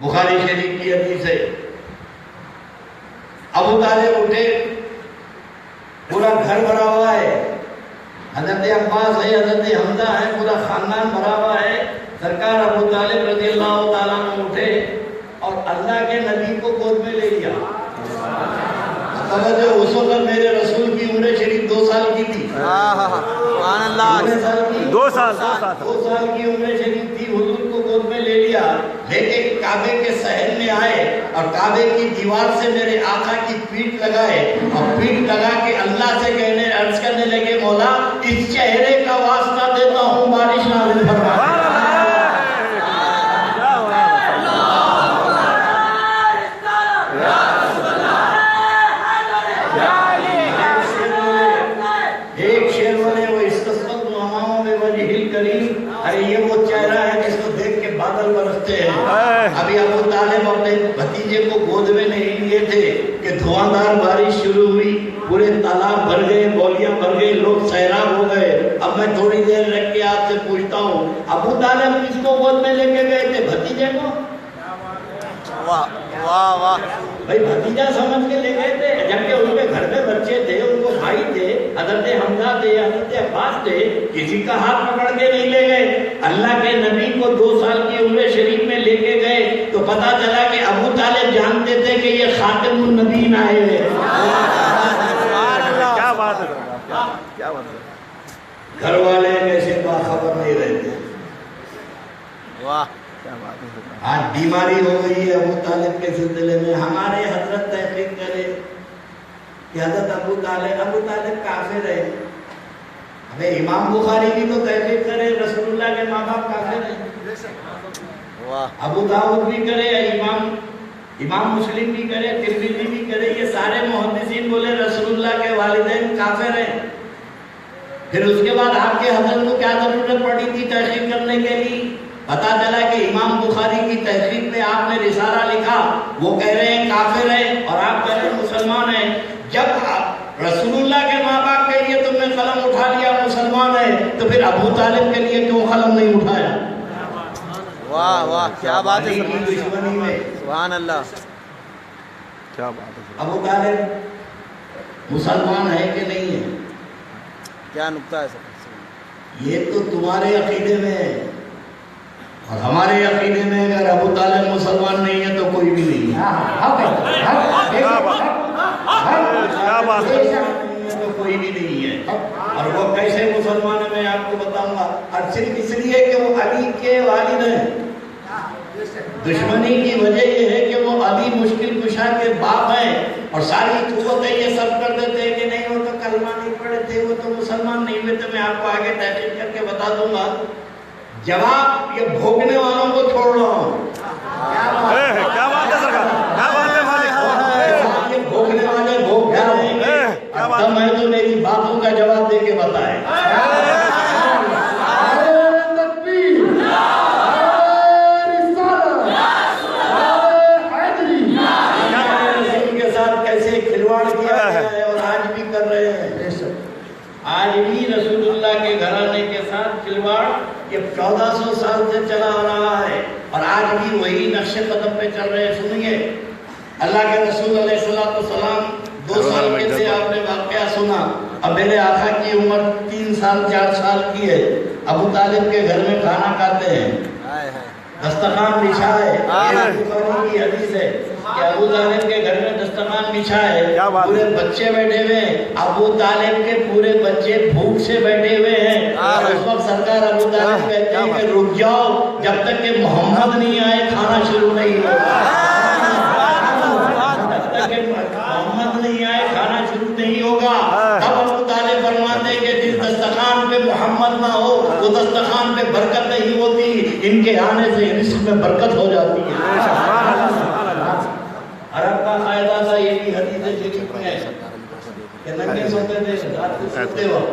بخاری شریف کی حدیث ہے، ابو طالب اٹھے، پورا گھر بھرا ہوا ہے، حضرت عباس ہے، حضرت حمزہ ہے، پورا خاندان بھرا ہوا ہے۔ سرکار ابو طالب رضی اللہ تعالیٰ عنہ اٹھے اور اللہ کے نبی کو گود میں لے لیا۔ اس وقت میرے رسول کی عمر شریف 2 سال کی تھی، سبحان اللہ، 2 سال کی عمر شریف تھی۔ حضور کو گود میں لے لیا، لے کے کعبے کے صحن میں آئے اور کعبے کی دیوار سے میرے آقا کی پیٹھ لگائے اور پیٹھ لگا کے اللہ سے عرض کرنے لگے، مولا اس چہرے کا واسطہ دیتا ہوں، بارش نازل فرما۔ ارے یہ وہ چہرہ ہے جس کو دیکھ کے بادل برستے ہیں۔ ابھی ابو طالب اپنے بھتیجے کو گود میں نہیں لیے تھے کہ دھواندار بارش شروع ہوئی، پورے تالاب بھر گئے، بولیاں بھر گئے، لوگ سیراب ہو گئے۔ اب میں تھوڑی دیر رکھ کے آپ سے پوچھتا ہوں، ابو طالب کس کو گود میں لے کے گئے تھے؟ بھتیجے کو؟ واہ واہ واہ بھائی بھتیجا سمجھ کے لے گئے تھے، جبکہ ان کے گھر میں بچے تھے، ان کو بھائی تھے، حضرت حمزہ تھے، حضرت عباس تھے، کسی کا ہاتھ پکڑ کے نہیں لے گئے۔ اللہ کے نبی کو 2 سال کی عمر شریف میں لے کے گئے تو پتا چلا کہ ابو طالب جانتے تھے کہ یہ خاتم النبیین آئے ہوئے۔ کیا بات ہے، کیا بات ہے، گھر والے کیسے باخبر نہیں رہتے۔ واہ کیا بات ہے۔ آج بیماری ہو گئی ہے ابو طالب کے سلسلے میں۔ ہمارے حضرت تحقیق کرے کہ حضرت ابو طالب کافر ہے۔ ابھی امام بخاری بھی تو تحقیق کرے، رسول اللہ کے ماں باپ کافر ہیں۔ ابو داؤد بھی کرے، امام مسلم بھی کرے، ترمذی بھی کرے، یہ سارے محدثین بولے رسول اللہ کے والدین کافر ہیں۔ پھر اس کے بعد آپ کے حضرت کو کیا ضرورت پڑی تھی تحقیق کرنے کے لیے؟ پتا چلا کہ امام بخاری کی تحقیق میں آپ نے رسالہ لکھا، وہ کہہ رہے ہیں کافر ہیں اور آپ کہہ رہے ہیں مسلمان ہیں۔ جب رسول اللہ کے ماں باپ کے لیے تم نے قلم اٹھا لیا مسلمان ہے، تو پھر ابو طالب کے لیے کیوں قلم نہیں اٹھایا؟ واہ واہ کیا بات ہے، دشمنی میں سبحان اللہ، کیا بات ہے۔ ابو طالب مسلمان ہے کہ نہیں ہے؟ کیا نکتہ ہے سر؟ یہ تو تمہارے عقیدے میں ہے، اور ہمارے عقیدے میں اگر ابو طالب مسلمان نہیں ہے تو کوئی بھی نہیں ہے۔ تو کوئی بھی نہیں ہے۔ اور وہ کیسے مسلمان ہے میں آپ کو بتاؤں گا، اور صرف اس لیے کہ وہ علی کے والد ہیں۔ دشمنی کی وجہ یہ ہے کہ وہ علی مشکل کشا کے باپ ہیں، اور ساری قوتیں یہ سب کر دیتے ہیں کہ نہیں وہ تو کلمہ نہیں پڑھے تھے، وہ تو مسلمان نہیں ہوئے۔ تو میں آپ کو آگے تحقیق کر کے بتا دوں گا۔ جواب یہ بھوگنے والوں کو چھوڑ رہا ہوں۔ کیا بات ہے سرکار، کیا بات ہے مالک، یہ بھوگنے والے بھوگ جائیں گے، اب میں تو میری باتوں کا جواب دے کے بتائے۔ کیسے کھلواڑ کیا گیا ہے اور آج بھی کر رہے ہیں۔ آج بھی رسول اللہ کے گھرانے کے ساتھ کھلواڑ یہ 1400 سال سے چلا آ رہا ہے، اور آج بھی وہی نقش قدم پہ چل رہے ہیں۔ سنیے اللہ کے رسول علیہ السلام 2 سال کے تھے، آپ نے واقعہ سنا۔ اب میرے آقا کی عمر 3 سال 4 سال کی ہے، ابو طالب کے گھر میں کھانا کھاتے ہیں، دسترخوان بچھا ہے۔ یہ بخاری کی حدیث ہے کہ ابو طالب کے گھر میں دسترخوان بچھا ہے، پورے بچے بیٹھے ہوئے ہیں، ابو طالب کے پورے بچے بھوک سے بیٹھے ہوئے ہیں، اور اس وقت سرکار ابو طالب کہتے ہیں کہ رک جاؤ، جب تک کہ محمد نہیں آئے کھانا شروع نہیں ہوگا۔ جب تک کہ محمد نہیں آئے کھانا شروع نہیں ہوگا۔ اب ابو طالب فرماتے ہیں کہ جس دسترخوان پہ محمد نہ ہو وہ دسترخوان پہ برکت نہیں ہوتی، ان کے آنے سے رزق میں برکت ہو جاتی ہے۔ عرب کا قاعدہ تھا، یہ بھی حدیث شریف میں ہے کہ ننگے سوتے تھے، رات کو سوتے وقت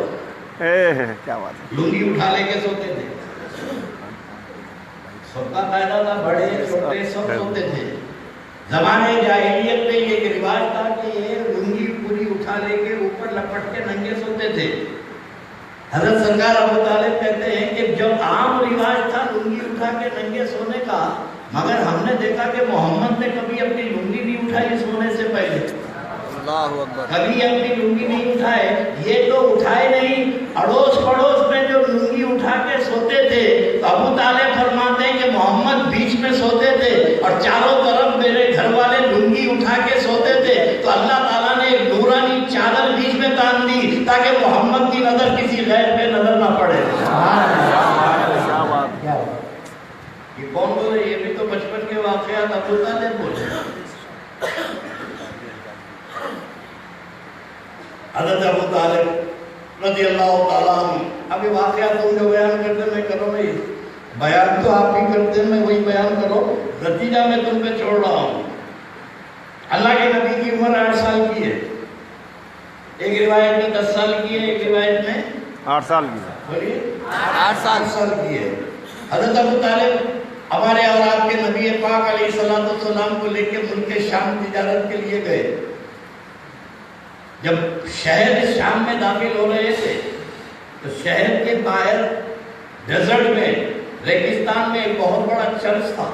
لنگی اٹھا لے کے سوتے تھے۔ سب کا قاعدہ تھا، بڑے چھوٹے سب سوتے تھے۔ زمانے جاہلیت میں یہ ایک رواج تھا کہ یہ لنگی پوری اٹھا لے کے اوپر لپٹ کے ننگے سوتے تھے۔ حضرت سرکار ابو طالب کہتے ہیں کہ جب عام رواج تھا لنگی اٹھا کے ننگے سونے کا، مگر ہم نے دیکھا کہ محمد نے کبھی اپنی لنگی نہیں اٹھائی سونے سے پہلے، اللہ اکبر، کبھی اپنی لنگی نہیں اٹھائے. یہ تو اٹھائے نہیں، اڑوس پڑوس میں جو لنگی اٹھا کے سوتے تھے تو ابو طالب فرماتے ہیں کہ محمد بیچ میں سوتے تھے اور چاروں طرف میرے گھر والے لنگی اٹھا کے سوتے تھے، تو اللہ تعالیٰ نے ایک نورانی چادر بیچ میں تان دی تاکہ محمد کی نظر کسی غیر پہ نظر نہ پڑے. یہ کون بولے؟ یہ بھی تو بچپن کے واقعات ابو طالب بولے. حضرت ابو طالب رضی اللہ تعالیٰ عنہ. اب یہ واقعات تم جو بیان کرتے میں کرو نہیں، بیان تو آپ ہی کرتے میں وہی بیان کرو، نتیجہ میں تم پہ چھوڑ رہا ہوں. اللہ کے نبی کی عمر 8 سال کی ہے، ایک روایت میں 10 سال کی ہے، ایک روایت میں 8 سال کی. بولیے 8 سال کی ہے. حضرت ابو طالب ہمارے اور آپ کے نبی پاک علیہ الصلوۃ والسلام کو لے کے ملک شام تجارت کے لیے گئے. جب شہر شام میں داخل ہو رہے تھے تو شہر کے باہر ڈیزرٹ میں، ریگستان میں ایک بہت بڑا چرچ تھا،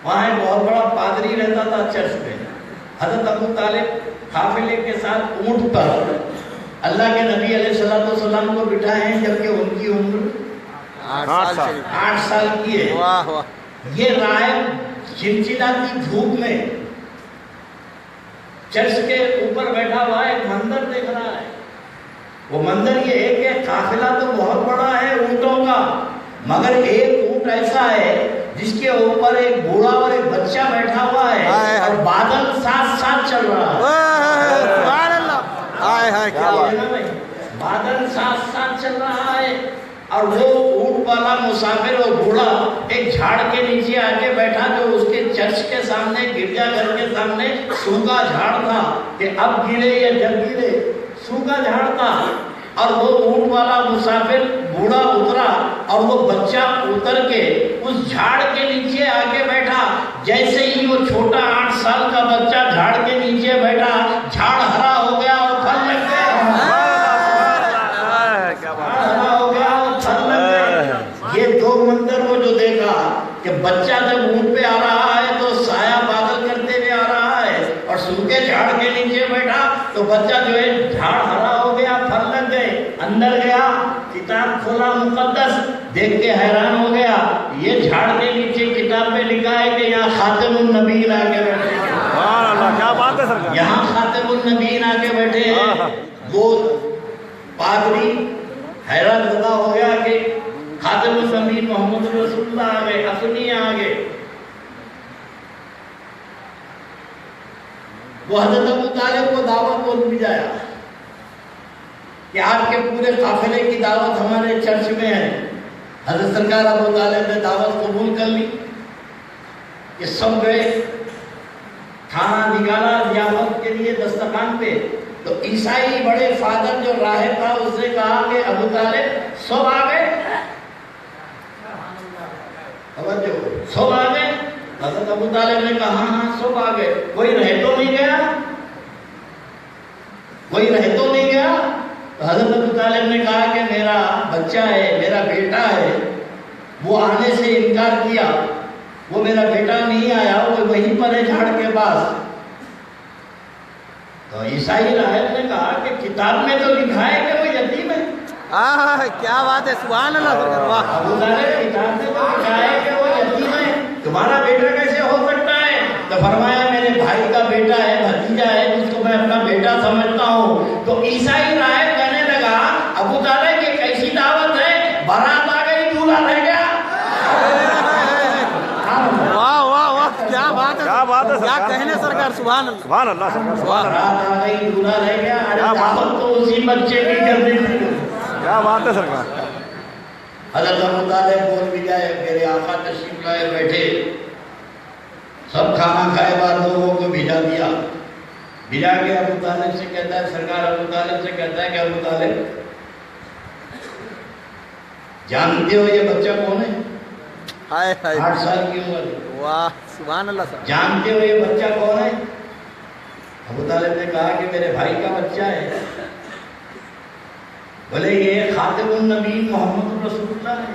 وہاں ایک بہت بڑا پادری رہتا تھا چرچ میں. حضرت ابو طالب قافلے کے ساتھ اونٹ پر اللہ کے نبی علیہ الصلوۃ والسلام کو بٹھائے ہیں جبکہ ان کی عمر 8 سال کی ہے. واہ واہ، یہ راہب چمچماتی دھوپ میں چرچ کے اوپر بیٹھا ہوا ایک منظر دیکھ رہا ہے. وہ منظر یہ ہے کہ قافلہ تو بہت بڑا ہے اونٹوں کا، مگر ایک اونٹ ایسا ہے جس کے اوپر ایک بوڑھا اور ایک بچہ بیٹھا ہوا ہے اور بادل ساتھ ساتھ چل رہا ہے. سبحان اللہ، ہائے ہائے کیا بات ہے، بادل ساتھ ساتھ چل رہا ہے اور وہ اونٹ والا مسافر اور بوڑھا ایک جھاڑ کے نیچے آ کے بیٹھا جو اس کے چرچ کے سامنے، گرجا گھر کے سامنے سوکھا جھاڑ تھا کہ اب گرے یا جب گرے، سوکھا جھاڑ تھا. اور وہ اونٹ والا مسافر بوڑھا اترا اور وہ بچہ اتر کے اس جھاڑ کے نیچے آ کے بیٹھا. جیسے ہی وہ چھوٹا 8 سال کا بچہ جھاڑ کے نیچے بیٹھا، جھاڑ ہرا ہو گیا اور پھل لگ گیا. یہ دو منظر وہ جو دیکھا کہ بچہ جب اونٹ پہ آ رہا ہے تو سایہ بادل کرتے ہوئے آ رہا ہے اور سوکھے جھاڑ کے نیچے بیٹھا تو بچہ جو ہے جھاڑ ہرا ہو گیا، پھل لگ گئے. اندر گیا، کتاب کھولا مقدس، دیکھ کے حیران ہو گیا. یہ جھاڑ کے نیچے کتاب میں لکھا ہے کہ یہاں خاتم النبیین آ کے بیٹھے ہیں. کیا بات ہے سرکار، یہاں خاتم النبیین آ کے بیٹھے ہیں. وہ پادری حیرت زدہ ہو گیا کہ خاتم النبیین محمد رسول اللہ آ گئے، اصلی آ گئے. وہ حضرت ابو طالب کو دعوت کو بھیجایا کہ آپ کے پورے قافلے کی دعوت ہمارے چرچ میں ہے. حضرت سرکار ابو طالب نے دعوت قبول کر لی. یہ سب گئے، کھانا نکالا ضیافت کے لیے دسترخوان پہ. تو عیسائی بڑے فادر جو راہب تھا اس نے کہا کہ ابو طالب سب آ گئے، سب آ گئے. حضرت ابو طالب نے کہا ہاں سب آ گئے. کوئی رہ تو نہیں گیا، کوئی رہ تو نہیں گیا. تو حضرت ابو طالب نے کہا کہ میرا بچہ ہے، میرا بیٹا ہے، وہ آنے سے انکار کیا، وہ میرا بیٹا نہیں آیا، وہ وہیں پر ہے جھاڑ کے پاس. تو عیسائی راہب نے کہا کہ کتاب میں تو لکھا ہے کہ وہ یتیم ہے. کیا بات ہے، سبحان اللہ سرکار، واہ. ابو طالب کتاب میں تو لکھا ہے کہ وہ یتیم ہے، تمہارا بیٹا کیسے ہو سکتا ہے؟ تو فرمایا میرے بھائی کا بیٹا ہے، بھتیجا ہے، جس کو میں اپنا بیٹا سمجھتا ہوں. تو عیسائی راہب کہنے لگا ابو طالب یہ کیسی دعوت ہے، بارات آ گئی دولہا رہ گیا. واہ واہ واہ، کیا بات ہے، کیا بات ہے کیا سرکار، کہنے سرکار، سبحان اللہ. سبحان اللہ سرکار، سبحان اللہ. بارات آ گئی دولہا رہ گیا. ارے دعوت تو اسی بچے کی کرنی تھی. کیا بات ہے سرکار. حضرت ابو طالب بول بھی جائے، میرے آقا تشریف لائے بیٹھے، سب کھانا کھائے بعد لوگوں کو بھیجا دیا. بھیجا کے ابو طالب سے کہتا ہے، سرکار ابو طالب سے کہتا ہے کہ ابو طالب جانتے ہو یہ بچہ کون ہے؟ ہائے ہائے، 8 سال کی عمر. واہ سبحان اللہ سر. جانتے ہو یہ بچہ کون ہے؟ ابو طالب نے کہا کہ میرے بھائی کا بچہ ہے. بولے یہ خاتم النبیین محمد رسول اللہ ہے.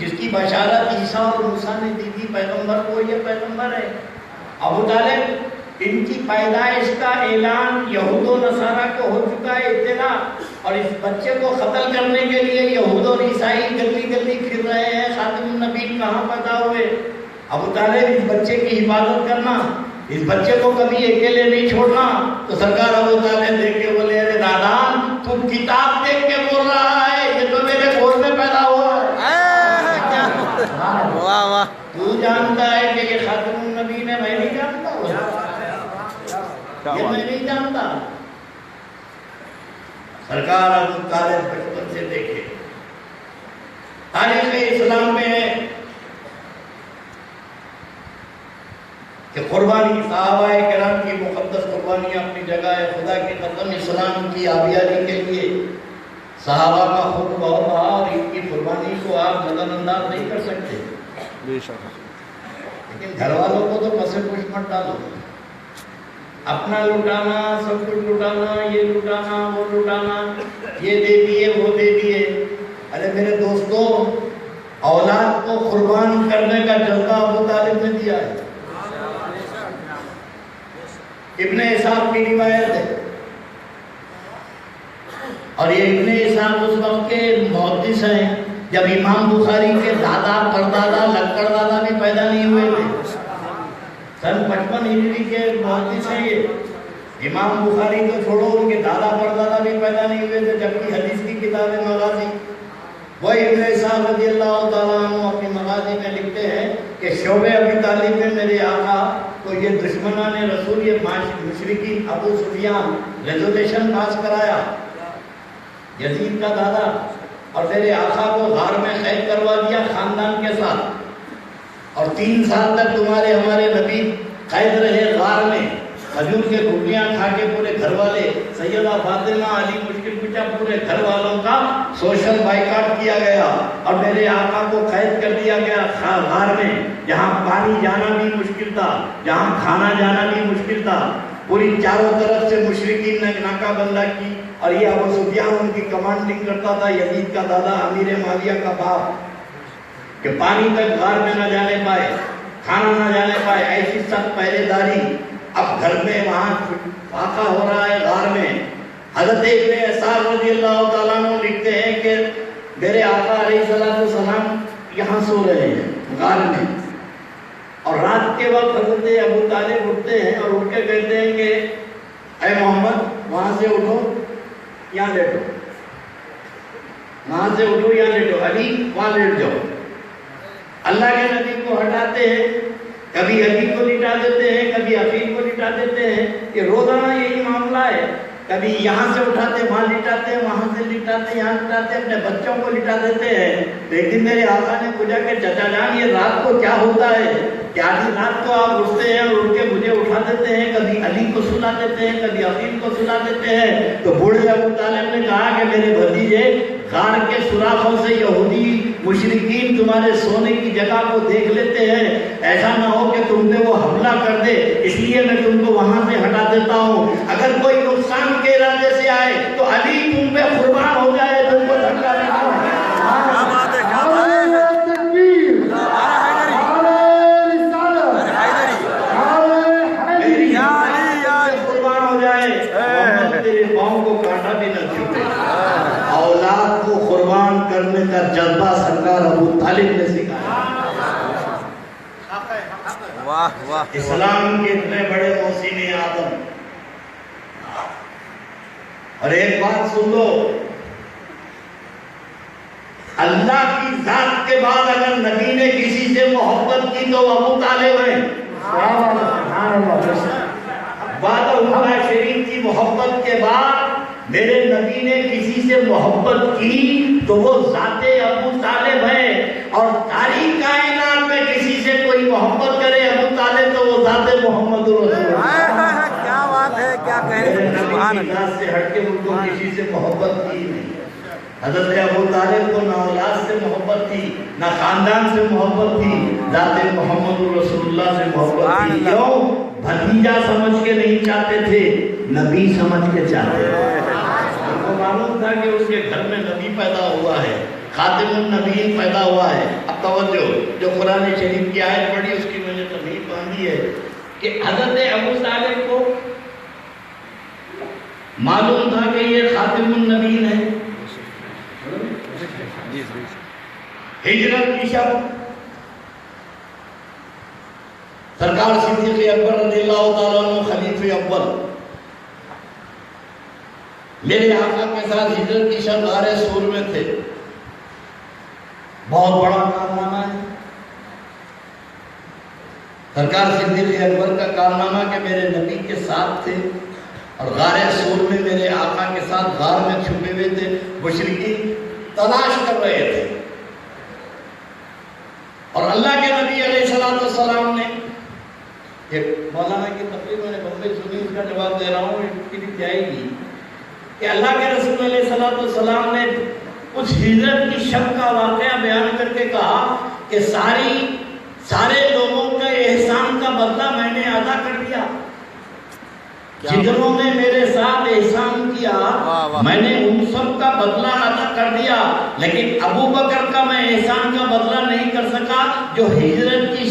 جس کی بشارت عیسیٰ اور موسیٰ نے دی تھی پیغمبر کو، یہ پیغمبر ہے۔ ابو طالب ان کی پیدائش کا اعلان یہود و نصارہ کو ہو چکا ہے اطلاع، اور اس بچے کو قتل کرنے کے لیے یہود اور عیسائی گلی گلی پھر رہے ہیں، خاتم النبیین کہاں پیدا ہوئے۔ ابو طالب اس بچے کی حفاظت کرنا، اس بچے کو کبھی اکیلے نہیں چھوڑنا۔ تو سرکار ابو طالب دیکھ کے بولے ارے دادا تم کتاب دیکھ کے بول رہا ہے، یہ تو میرے گود میں پیدا ہوا ہے۔ کیا واہ واہ تو جانتا ہے کہ یہ خاتم النبیین ہے، میں نہیں جانتا، یہ میں نہیں جانتا۔ سرکار ابو طالب بچپن سے دیکھے، تاریخ اسلام میں ہے کہ قربانی صحابہ کرام کی مقدس قربانی اپنی جگہ ہے، خدا کی قسم اسلام کی آبیاری کے لیے صحابہ کا خود بہت رہا، اور ان کی قربانی کو آپ نظر انداز نہیں کر سکتے۔ بے شک لیکن گھر والوں کو تو پسے کچھ مت ڈالو، اپنا لٹانا، سب کچھ لٹانا، یہ لٹانا وہ لٹانا، یہ دے دیے وہ دے دیے۔ ارے میرے دوستو، اولاد کو قربان کرنے کا جذبہ ابو طالب نے دیا ہے۔ ابن اسحاق کی روایت ہے، اور یہ ابن اسحاق اس وقت کے محدث ہیں جب امام بخاری کے دادا پردادا لکڑ دادا بھی پیدا نہیں ہوئے تھے۔ سن 55 ہجری کے محدث ہیں یہ۔ امام بخاری کو چھوڑو، ان کے دادا پردادا بھی پیدا نہیں ہوئے تھے، جبکہ حدیث کی کتاب مغازی، وہ ابن اسحاق رضی اللہ تعالیٰ عنہ اپنی مغازی میں لکھتے ہیں کہ شعب ابی طالب میں میرے آقا کو یہ دشمنان رسول، یہ مشرکین ابو سفیان ریزولیشن پاس کرایا، یزید کا دادا، اور میرے آقا کو غار میں قید کروا دیا خاندان کے ساتھ، اور 3 سال تک تمہارے ہمارے نبی قید رہے غار میں، کھجور کے گٹلیاں کھا کے پورے گھر والے، سیدہ فاطمہ، علی مشکل کچا، پورے گھر والوں کا سوشل بائیکاٹ کیا گیا، اور میرے آقا کو قید کر دیا گیا غار میں، جہاں پانی جانا بھی مشکل تھا، جہاں کھانا جانا بھی مشکل تھا، پوری چاروں طرف سے مشرکین نے ناکہ بندہ کی، اور یہ ابو سفیان ان کی کمانڈنگ کرتا تھا، یزید کا دادا، امیر معاویہ کا باپ، کہ پانی تک غار میں نہ جانے پائے، کھانا نہ جانے پائے، ایسی سخت پہرے داری۔ اب گھر میں وہاں واقع ہو رہا ہے غار میں۔ حضرت ابن اسحاق رضی اللہ تعالیٰ عنہ لکھتے ہیں کہ میرے آقا علیہ السلام یہاں سو رہے ہیں غار میں، اور رات کے وقت حضرت ابو طالب اٹھتے ہیں اور اٹھ کے کہتے ہیں کہ اے محمد وہاں سے اٹھو، یہاں لیٹو، وہاں سے اٹھو یہاں لیٹو، علی وہاں لیٹ جاؤ۔ اللہ کے نبی کو ہٹاتے ہیں، کبھی علی کو لٹا دیتے ہیں، کبھی عقیل کو لٹا دیتے ہیں، یہ روزانہ یہی معاملہ ہے۔ کبھی یہاں سے اٹھاتے وہاں لٹاتے ہیں، وہاں سے لٹاتے یہاں لٹاتے، اپنے بچوں کو لٹا دیتے ہیں۔ ایک دن میرے آقا نے پوچھا کہ چچا جان یہ رات کو کیا ہوتا ہے کہ آدھی رات کو آپ اٹھتے ہیں اور اٹھ کے مجھے اٹھا دیتے ہیں، کبھی علی کو سلا دیتے ہیں، کبھی عقیل کو سلا دیتے ہیں۔ تو بوڑھے ابو طالب نے کہا کہ میرے بھتیجے، غار کے سوراخوں سے یہودی مشرکین تمہارے سونے کی جگہ کو دیکھ لیتے ہیں، ایسا نہ ہو کہ تم پہ وہ حملہ کر دے، اس لیے میں تم کو وہاں سے ہٹا دیتا ہوں۔ اگر کوئی نقصان کے ارادے سے آئے تو علی تم پہ قربان ہو جائے، تم کو دھکا نہیں دو۔ کیا بات ہے، کیا بات ہے۔ قربان ہو جائے، محمد تیرے پاؤں کو کانٹا بھی نہ چھوٹے۔ اولاد کو قربان کرنے کا جذبہ سرکار ابو طالب نے سکھایا۔ واہ واہ اسلام کے اتنے بڑے محسن آدم۔ اور ایک بات سن لو، اللہ کی ذات کے بعد اگر نبی نے کسی سے محبت کی تو ابو طالب ہیں۔ وعدہ اللہ شریف کی محبت کے بعد میرے نبی نے کسی سے محبت کی تو وہ ذات ابو طالب ہے، اور ساری کائنات میں کسی سے کوئی محبت کرے ابو طالب تو وہ ذات محمد رسول اللہ۔ کیا بات ہے، کیا کہیں میرے نبی سبحان کی اللہ۔ ذات سے ہٹ کے ان کو کسی سے محبت کی نہیں۔ حضرت ابو طالب کو نہ اولاد سے محبت تھی، نہ خاندان سے محبت تھی، ذات محمد رسول اللہ سے محبت تھی۔ کیوں؟ بھتیجا سمجھ کے نہیں چاہتے تھے، نبی سمجھ کے چاہتے تھے۔ معلوم تھا کہ اس کے گھر میں نبی پیدا ہوا ہے، خاتم النبیین پیدا ہوا ہے۔ اب توجہ، جو قرآن شریف کی آیت پڑھی اس کی میں نے تفسیر باندھی ہے کہ حضرت ابو طالب کو معلوم تھا کہ یہ خاتم النبیین ہے۔ ہجرت کی شب سرکار صدیق اکبر رضی اللہ تعالیٰ عنہ خلیفہ اول میرے آقا کے ساتھ ہجرت کی شب غار سور میں تھے۔ بہت بڑا کارنامہ ہے سرکار صدیق اکبر کا کارنامہ کہ میرے نبی کے ساتھ تھے اور غار سور میں میرے آقا کے ساتھ غار میں چھپے ہوئے تھے، مشرکین تلاش کر رہے تھے، اور اللہ کے نبی علیہ السلام نے، یہ مولانا کی تقریر میں نے بمبئی سنی، اس کا جواب دے رہا ہوں، اس کی بھی جائے گی، کہ اللہ کے رسول علیہ السلام نے اس ہجرت کی شب کا واقعہ بیان کر کے کہا کہ سارے لوگوں کے احسان کا بدلہ میں نے ادا کر دیا، جنہوں نے میرے ساتھ احسان کیا میں نے ان سب کا بدلہ ادا کر دیا، لیکن ابو بکر کا میں احسان کا بدلہ نہیں کر سکا جو ہجرت کی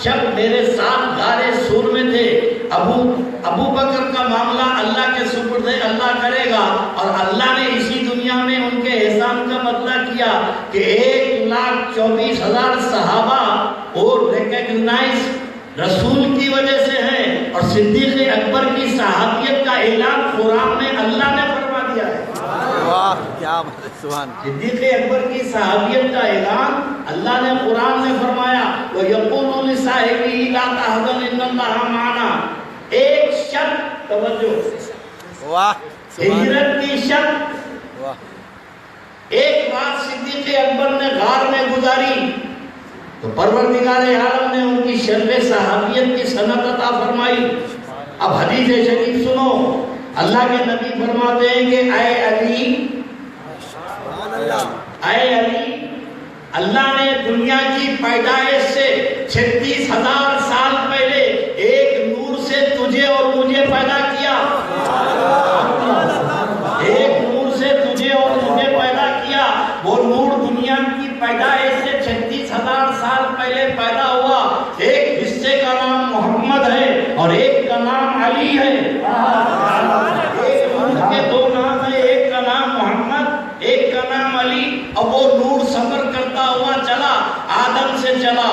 شب میرے ساتھ غار سور میں تھے۔ ابو بکر کا معاملہ اللہ کے سپرد ہے، اللہ کرے گا، اور اللہ نے اسی دنیا میں ان کے احسان کا بدلہ کیا کہ 1,24,000 صحابہ اور ریکگنائز رسول کی وجہ سے ہیں، اور صدیق اکبر کی صحابیت کا اعلان قرآن میں اللہ نے فرما دیا ہے۔ واہ کیا بات ہے، سبحان صدیق اکبر کی صحابیت کا اعلان اللہ نے قرآن میں فرمایا، وَيَقُولُ لِصَاحِبِهِ لَا تَحْزَنْ إِنَّ اللَّهَ مَعَنَا۔ ایک شب، توجہ، واہ ہجرت کی شب، ایک رات صدیق اکبر نے غار میں گزاری تو پروردگار عالم نے ان کی شرف صحابیت کی سند عطا فرمائی۔ اب حدیث شریف سنو، اللہ کے نبی فرماتے ہیں کہ اے علی، اللہ نے دنیا کی پیدائش سے 36,000 سال پہلے ایک نور سے تجھے اور مجھے پیدا کیا، ایک نور سے تجھے اور مجھے پیدا کیا۔ وہ نور دنیا کی پیدائش سے 36,000 سال پہلے پیدا ہوا۔ ایک حصے کا نام محمد ہے اور ایک کا نام علی ہے۔ ایک نور کے دو نام ہیں، ایک کا نام محمد، ایک کا نام علی۔ اور وہ نور سفر کرتا ہوا چلا، آدم سے چلا،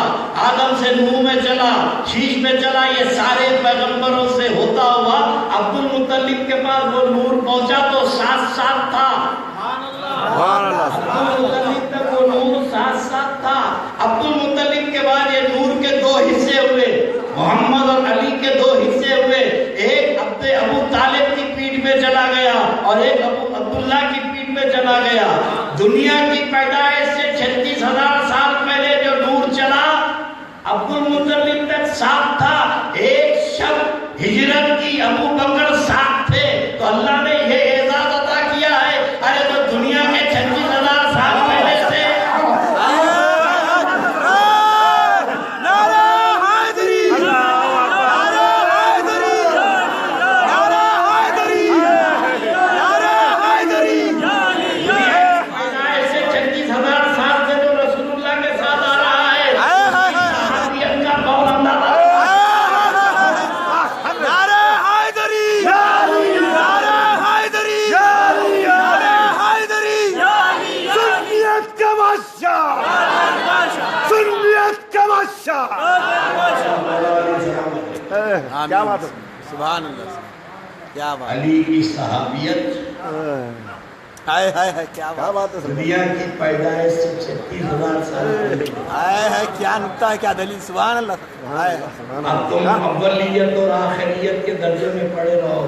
آدم سے نوح میں چلا، شیش میں چلا، یہ سارے پیغمبروں سے ہوتا ہوا عبد المطلب کے پاس وہ نور پہنچا تو 7 سال تھا۔ عبد المطلب تک وہ نور 7 تھا۔ عبد المطلب کے بعد یہ نور کے 2 حصے ہوئے، محمد اور علی کے 2 حصے ہوئے۔ ایک ابو طالب کی پیٹھ پہ چلا گیا اور ایک عبداللہ کی پیٹھ پہ چلا گیا۔ دنیا کی پیدائش سے 36,000 سال پہلے جو نور چلا عبد المطلب تک 7 تھا۔ ایک شب ہجرت کی ابو بکر 7 تھے، تو اللہ نے یہ اعزاز عطا کیا ہے، ارے تو دنیا کے 36,000 سال پہلے سے کیا بات ہے، سبحان اللہ، کیا بات، علی کی صحابیت، ہائے ہائے ہائے کیا بات ہے، دنیا کی پیدائش سے 36,000 سال پہلے۔ ہائے ہائے کیا نکتہ ہے، کیا دلیل، سبحان اللہ۔ اب تم اولیت اور آخریت کے درجے میں پڑے رہو۔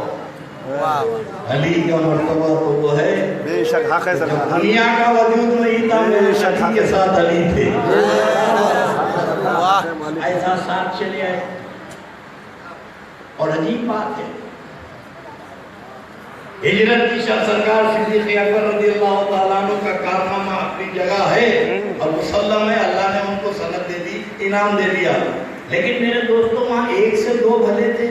علی کا مرتبہ تو وہ ہے، بے شک حق ہے، دنیا کا وجود نہیں تھا، میرے شخص کے ساتھ علی تھے، ایسا ساتھ چلے آئے۔ اور عجیب بات ہے، ہجرت کی شب سرکار صدیق اکبر رضی اللہ تعالیٰ عنہ کا کارنامہ اپنی جگہ ہے اور مسلم ہے، اللہ نے ان کو سند دے دی، انعام دے دیا، لیکن میرے دوستوں وہاں 1 سے 2 بھلے تھے،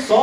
100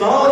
100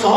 100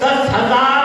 10,000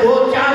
2, 4,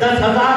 10,000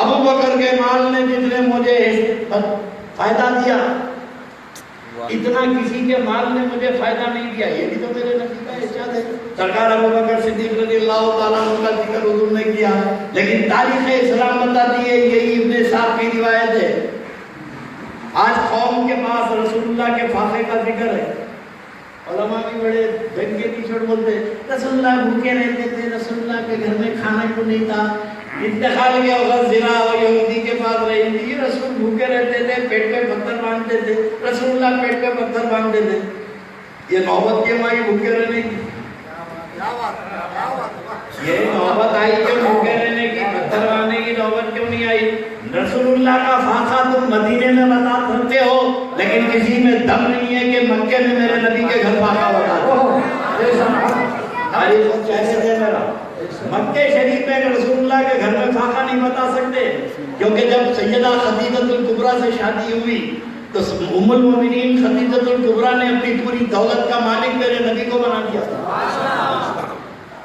ابو بکر کے مال نے جتنے مجھے فائدہ دیا اتنا کسی کے مال نے مجھے فائدہ نہیں دیا. یہ بھی تو میرے نبی کا ارشاد ہے. سرکار ابو بکر صدیق رضی اللہ تعالیٰ عنہ کا ذکر حضور نے کیا, لیکن تاریخ اسلام بتاتی ہے یہی ابن اسحاق کی روایت ہے. آج قوم کے پاس رسول اللہ کے فاقے کا ذکر ہے. علماء بھی بڑے بھنگے ٹیچر بولتے رسول اللہ بھوکے رہتے تھے, رسول اللہ کے گھر میں کھانے کو نہیں تھا, انتقال کیا ہوگا زنا اور یہودی کے پاس رہی تھی, رسول بھوکے رہتے تھے, پیٹ پہ پتھر باندھتے تھے, رسول اللہ پیٹ پہ پتھر باندھتے تھے. یہ نوبت کیوں آئی بھوکے رہنے کی؟ یہ نوبت آئی کہ بھوکے رہنے کی, پتھر باندھنے کی نوبت کیوں نہیں آئی؟ رسول اللہ کا فاقہ تم مدینے میں بتا سکتے ہو, لیکن کسی میں دم نہیں ہے کہ مکے میں میرے نبی کے گھر فاقہ بتا دو. مکے شریف میں رسول اللہ کے گھر میں فاقہ نہیں بتا سکتے, کیونکہ جب سیدہ خدیجہ الکبریٰ سے شادی ہوئی تو ام المومنین خدیجہ الکبریٰ نے اپنی پوری دولت کا مالک میرے نبی کو بنا دیا.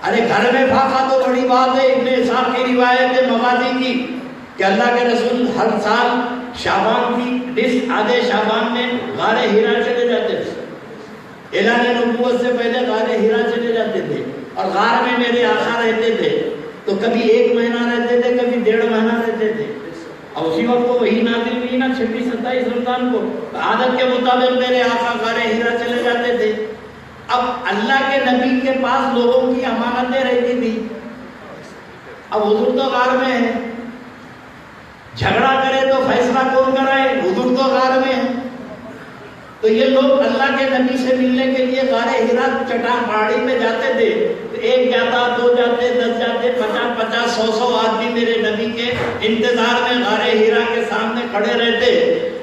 ارے گھر میں فاقہ تو بڑی بات ہے. ابن اسحاق کی روایت ہے مغازی کی کہ اللہ کے رسول ہر سال شعبان کی آدھے شعبان میں غار ہیرا چلے جاتے تھے. اعلان نبوت سے پہلے غار ہیرا چلے جاتے تھے اور غار میں میرے آقا رہتے تھے. تو کبھی 1 مہینہ رہتے تھے, کبھی 1.5 مہینہ رہتے تھے. اور اسی وقت کو وہی نازل ہوئی نا 26-27 رمضان کو, عادت کے مطابق میرے آقا غار ہیرا چلے جاتے تھے. اب اللہ کے نبی کے پاس لوگوں کی امانتیں رہتی تھی. اب حضور تو غار میں ہے, جھگڑا کرے تو فیصلہ کون کرائے؟ حضور تو غار میں ہے. تو یہ لوگ اللہ کے نبی سے ملنے کے لیے غار ہیرا چٹان پہاڑی میں جاتے تھے. تو 1 جاتا, 2 جاتے, 10 جاتے, 50-50, 100 آدمی میرے نبی کے انتظار میں غار ہیرا کے سامنے کھڑے رہتے.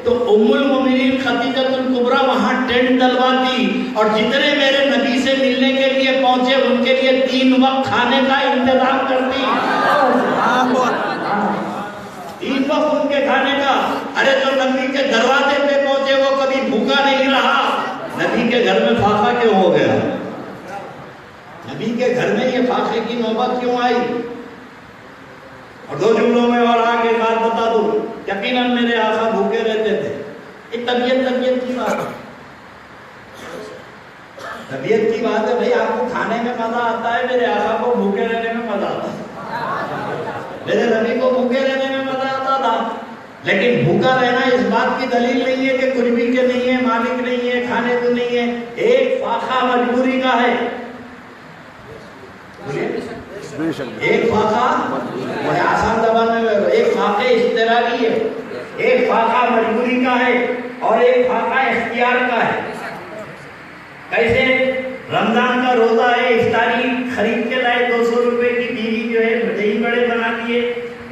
تو ام المومنین خدیجہ الکبریٰ وہاں ٹینٹ ڈلواتی اور جتنے میرے نبی سے ملنے کے لیے پہنچے ان کے لیے 3 وقت کھانے کا انتظام کرتی. 3 وقت ان کے کھانے کا. ارے تو نبی کے دروازے پہ پہنچے, وہ کبھی بھوکا نہیں رہا. نبی کے گھر میں فاقہ کیوں ہو گیا؟ نبی کے گھر میں یہ فاقے کی نوبت کیوں آئی؟ اور 2 جملوں میں اور آگے بات بتا دوں. یقیناً میرے آقا بھوکے رہتے تھے. یہ طبیعت کی بات ہے. طبیعت کی بات ہے بھائی. آپ کو کھانے میں مزہ آتا ہے, میرے آقا کو بھوکے رہنے میں مزہ آتا ہے. میرے نبی کو بھوکے رہنے میں مزہ آتا تھا. لیکن بھوکا رہنا اس بات کی دلیل نہیں ہے کہ کچھ بھی کے نہیں ہے, مالک نہیں ہے, کھانے کو نہیں ہے. ایک فاقہ مجبوری کا ہے. ایک فاقہ بڑے آسان زبان میں, ایک فاقہ اشتراکی ہے, ایک فاقہ مجبوری کا ہے اور ایک فاقہ اختیار کا ہے. کیسے؟ رمضان کا روزہ ہے, افطاری خرید کے لائے 200 روپے کی بیوی جو ہے دہی بڑے بنا دیے,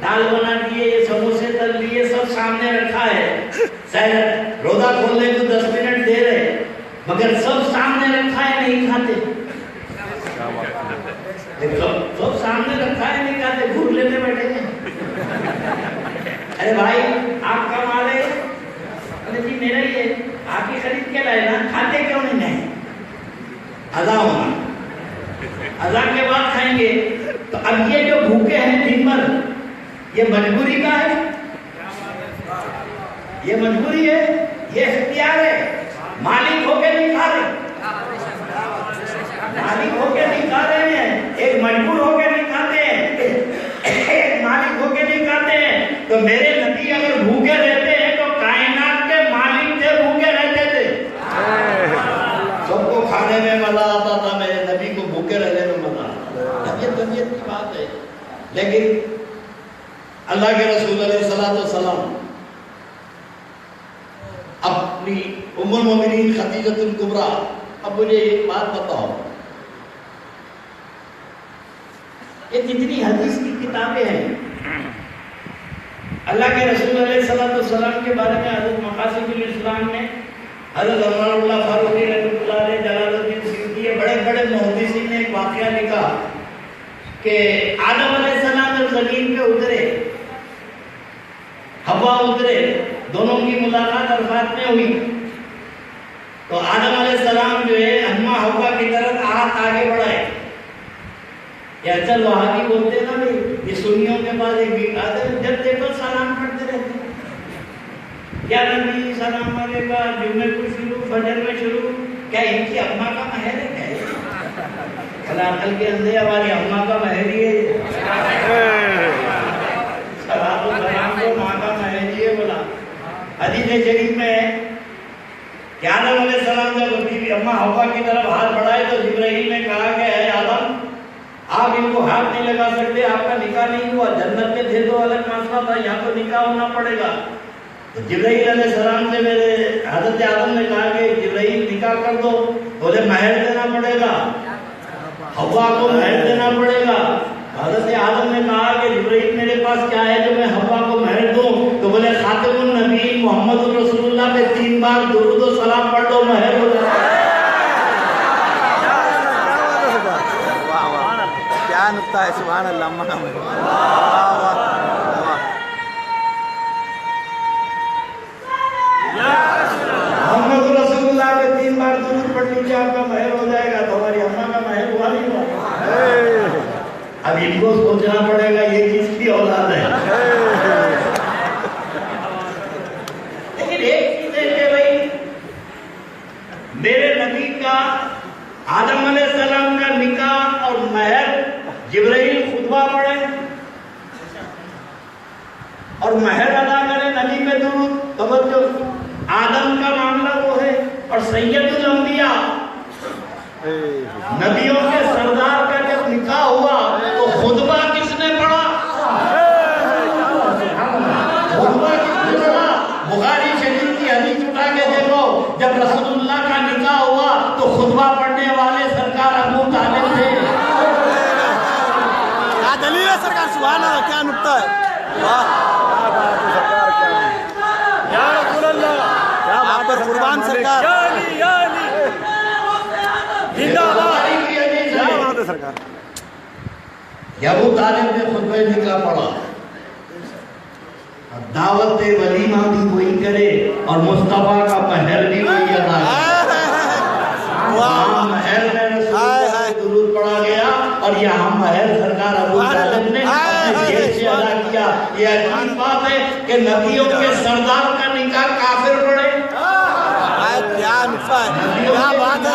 دال بنا دیے, سموسے تل لیے, سب سامنے رکھا ہے. شاید روزہ کھولنے کو 10 منٹ دے رہے, مگر سب سامنے رکھا ہے, نہیں کھاتے. سب سامنے رکھا ہے, نہیں کھاتے, گھور لینے بیٹھے ہیں. ارے بھائی آپ کا مال ہے, ارے جی میرا ہی ہے, آپ ہی خرید کے لائے نا, کھاتے کیوں نہیں؟ اذان ہونا, اذان کے بعد کھائیں گے. تو اب یہ جو بھوکے ہیں دن بھر, یہ مجبوری کا ہے, یہ مجبوری ہے, یہ اختیار ہے. مالک ہو کے نہیں کھا رہے, مالک ہو کے نہیں کھا رہے ہیں. ایک مجبور ہو کے نہیں کھاتے ہیں, ایک مالک ہو کے نہیں کھاتے ہیں. تو میرے نبی اگر بھوکے رہتے ہیں تو کائنات کے مالک تھے, بھوکے رہتے تھے. سب کو کھانے میں مزہ آتا تھا, میرے نبی کو بھوکے رہنے میں مزہ آتا. طبیعت کی بات ہے. لیکن اللہ کے رسول علیہ السلام اپنی ام المومنین خدیجہ الکبریٰ, اب مجھے ایک بات بتاؤ, یہ جتنی حدیث کی کتابیں ہیں اللہ کے رسول علیہ السلام کے بارے میں حضرت مقاصد الاسلام میں حضرت عمر اللہ فاروقی رحمۃ اللہ علیہ, جلال الدین سیوطی, بڑے بڑے محدثین نے ایک واقعہ لکھا کہ آدم علیہ السلام جب زمین پہ اترے, ہوا اترے, دونوں کی ملاقات عرفات میں ہوئی. تو آدم علیہ السلام جو ہے اماں ہوا کی طرف ہاتھ آگے بڑھائے, یا چل وہاں کی بولتے ہیں نا بھائی یہ سنیوں کے بعد ایک جب دیکھو سلام پڑھتے رہتے ہیں. کیا نبی سلام علیکہ جمعے کو شروع فجر میں شروع کیا ان کی اماں کا محل ہے کیا ہے عقل کے اندھے ہماری اماں کا محل ہی ہے سلام و سلام کو ماں کا محل ہی ہے بولا. حدیث شریف میں ہے کہ آدم علیہ السلام جب بیوی اماں حوا کی طرف ہاتھ بڑھائے تو جبرائیل نے کہا کہ اے آدم آپ ان کو ہاتھ نہیں لگا سکتے آپ کا نکاح نہیں ہوا جنت میں تھے تو الگ مسئلہ تھا یہاں تو نکاح ہونا پڑے گا. تو جبرائیل علیہ السلام سے میرے حضرت آدم نے کہا کہ جبرائیل نکاح کر دو. بولے مہر دینا پڑے گا حوا کو مہر دینا پڑے گا. حضرت آدم نے کہا کہ جبرائیل میرے پاس کیا ہے جو میں حوا کو مہر دوں. تو بولے خاتم النبی محمد رسول اللہ پہ 3 بار درود و سلام پڑھ لو مہر ہو جائے. کیا نقطہ ہے سبحان اللہ محمد رسول اللہ پہ 3 بار درود پڑھ لیجیے آپ کا مہر ہو جائے گا. تو ہماری اماں کا مہر ہوا نہیں ہوا. اب ان کو سوچنا پڑے گا یہ کس کی اولاد ہے. لیکن ایک چیز ہے کہ بھائی میرے نبی کا آدم علیہ السلام کا نکاح اور مہر جبرائیل خطبہ پڑھے اور مہر ادا کرے نبی پہ درود. توجہ آدم کا معاملہ وہ ہے اور سید الانبیاء نبیوں کے سردار کا جب نکاح ہوا تو خطبہ کس نے پڑھا؟ خطبہ کس نے پڑھا؟ بخاری شریف کی حدیث اٹھا کے دیکھو جب رسول اللہ کا نکاح ہوا تو خطبہ پڑھنے والے سرکار ابو طالب تھے. کیا دلیل ہے سرکار سبحان اللہ کیا نقطہ ہے واہ یا رسول اللہ آپ پر قربان سرکار زندہ باد کیا بات ہے سرکار. ابو طالب نے خطبہ نکاح پڑھا. دعوت ولیمہ بھی وہی کرے اور مصطفیٰ کا مہر بھی وہی ادا کرے. وہاں مہر میں رسول اللہ کو درود پڑھا گیا اور یہاں مہر سرکار ابو طالب نے اپنے جیب سے ادا کیا. یہ عجیب بات ہے کہ نبیوں کے سردار کا نکاح کافر پڑھے. کیا نقطہ ہے کیا بات ہے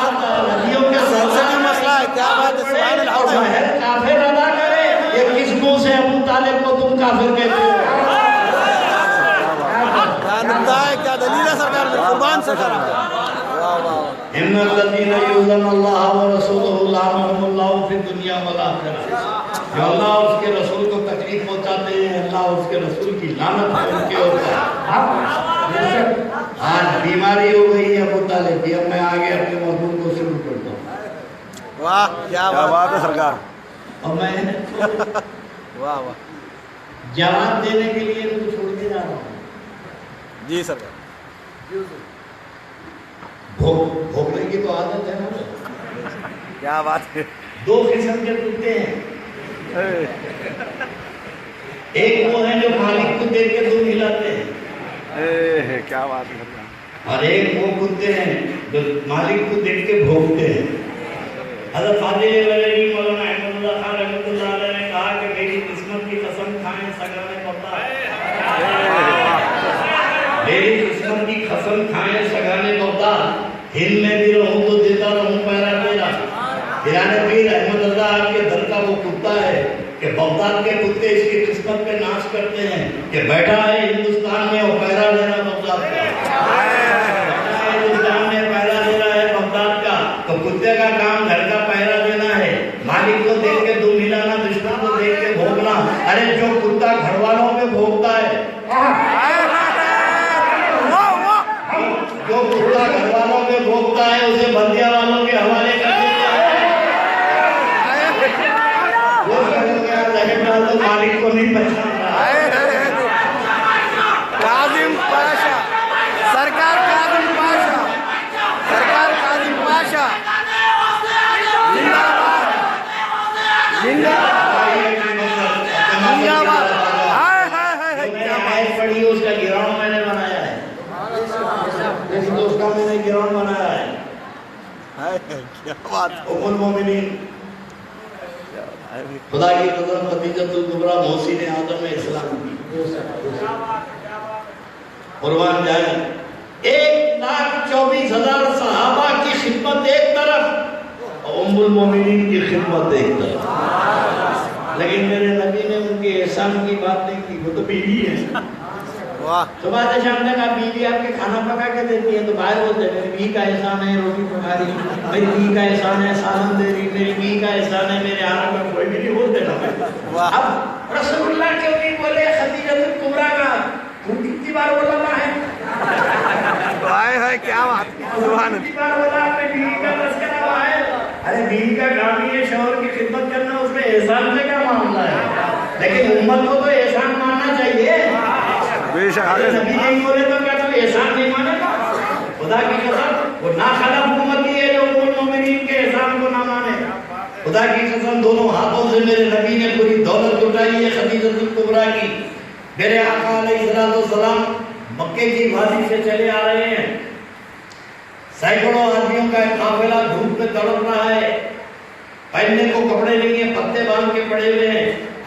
نبیوں کے سنسدی مسئلہ ہے کیا بات ہے سبحان اللہ. اور مہر کافر ادا کرے. یہ کس منہ سے ابو طالب کو تم کافر کہتے ہو؟ کیا نقطہ ہے کیا دلیل ہے سرکار میں قربان سرکار. ان الذين يؤذون الله ورسوله لعنهم الله في الدنيا والآخرة. جو اللہ اور اس کے رسول کو تکلیف پہنچاتے ہیں اللہ اور اس کے رسول کی لعنت ہے ان کے اوپر. آج بیماری ہو گئی ہے ابو طالب کی. اب میں آگے اپنے موضوع کو شروع کرتا ہوں. واہ کیا بات ہے سرکار. اور میں واہ واہ جواب دینے کے لیے ان کو چھوڑ کے جا رہا ہوں. جی سرکار. بھوکنے کی تو عادت ہے نا. کیا بات ہے 2 قسم کے کتے ہیں. ایک وہ ہیں جو مالک کو دیکھ کے دودھ ہلاتے ہیں کیا بات ہے سرکار. اور ایک وہ کتے ہیں جو مالک کو دیکھ کے بھوکتے ہیں. حضرت فاضل بریلوی مولانا احمد اللہ خان رحمۃ اللہ علیہ نے کہا کہ میری قسمت کی قسم کھائیں سگانے پڑتا ہے. میری قسمت کی قسم کھائیں سگانے پڑتا. ہند میں بھی رہوں تو دیتا رہوں پیرا میرا. پیرانے پیر احمد اللہ کے در کا وہ کتا ہے کہ بغداد کے کتے اس کی قسمت پہ ناش کرتے ہیں کہ بیٹھا ہے ہندوستان میں اور پیرا دینا بغداد کا. ہندوستان میں پیرا دینا ہے بغداد کا. تو کتے کا کام گھر کا پہرا دینا ہے. مالک کو دیکھ کے دو ملانا دشمن کو دیکھ کے بھوکنا. ارے جو کتا گھر والوں پہ بھوکتا ہے جو کتا گھر والوں پہ بھوکتا ہے اسے بندیا والوں کے حوالے کر دیتا ہے. وہ تو مالک کو نہیں پہچان رہا. کاظم پاشا سرکار کاظم پاشا سرکار کاظم پاشا زندہ باد زندہ باد. پڑھی اس کا گراؤنڈ میں نے بنایا ہے. اس کا میں نے گراؤنڈ بنایا ہے. کیا بات ام المومنین خدا کی قسم خدیجۃ الکبریٰ محسن اعظم اسلام کی قربان جائے 1,24,000 صحابہ کی خدمت ایک طرف، ام المومنین کی خدمت ایک طرف، لیکن میرے نبی نے ان کے احسان کی بات نہیں کی، وہ تو بیوی ہے۔ صبح سے شام تک آپ بیوی آپ کے کھانا پکا کے دیتی ہے تو باہر بولتے ہیں میری بیوی کا احسان ہے روٹی پکا رہی، میری بیوی کا احسان ہے سالن دے رہی، میری بیوی کا احسان ہے میرے آنے میں کوئی بھی نہیں بولتے نا۔ اب رسول اللہ کیوں نہیں بولے خدیجۃ الکبریٰ کا؟ وہ کتنی بار بولا ہے؟ کیا بات، سبحان اللہ۔ کتنی بار بولا آپ نے بیوی کا تذکرہ ہوا ہے؟ ارے بیوی کا کام ہی ہے شوہر کی خدمت کرنا، اس میں احسان سے کیا معاملہ ہے؟ لیکن امت کو تو احسان ماننا چاہیے۔ بے شک نبی نہیں بولے تو کیا تو احسان نہیں مانے گا؟ خدا کی قسم وہ ناخلف امتی ہے جو ام المومنین کے احسان کو نہ مانے۔ خدا کی قسم دونوں ہاتھوں سے میرے نبی نے پوری دولت لٹائی ہے خدیجۃ الکبریٰ کی۔ میرے آقا علیہ السلام مکے کی وادی سے چلے آ رہے ہیں، سینکڑوں آدمیوں کا ایک قافلہ دھوپ میں تڑپ رہا ہے، پہننے کو کپڑے نہیں ہیں، پتے باندھ کے پڑے ہوئے ہیں،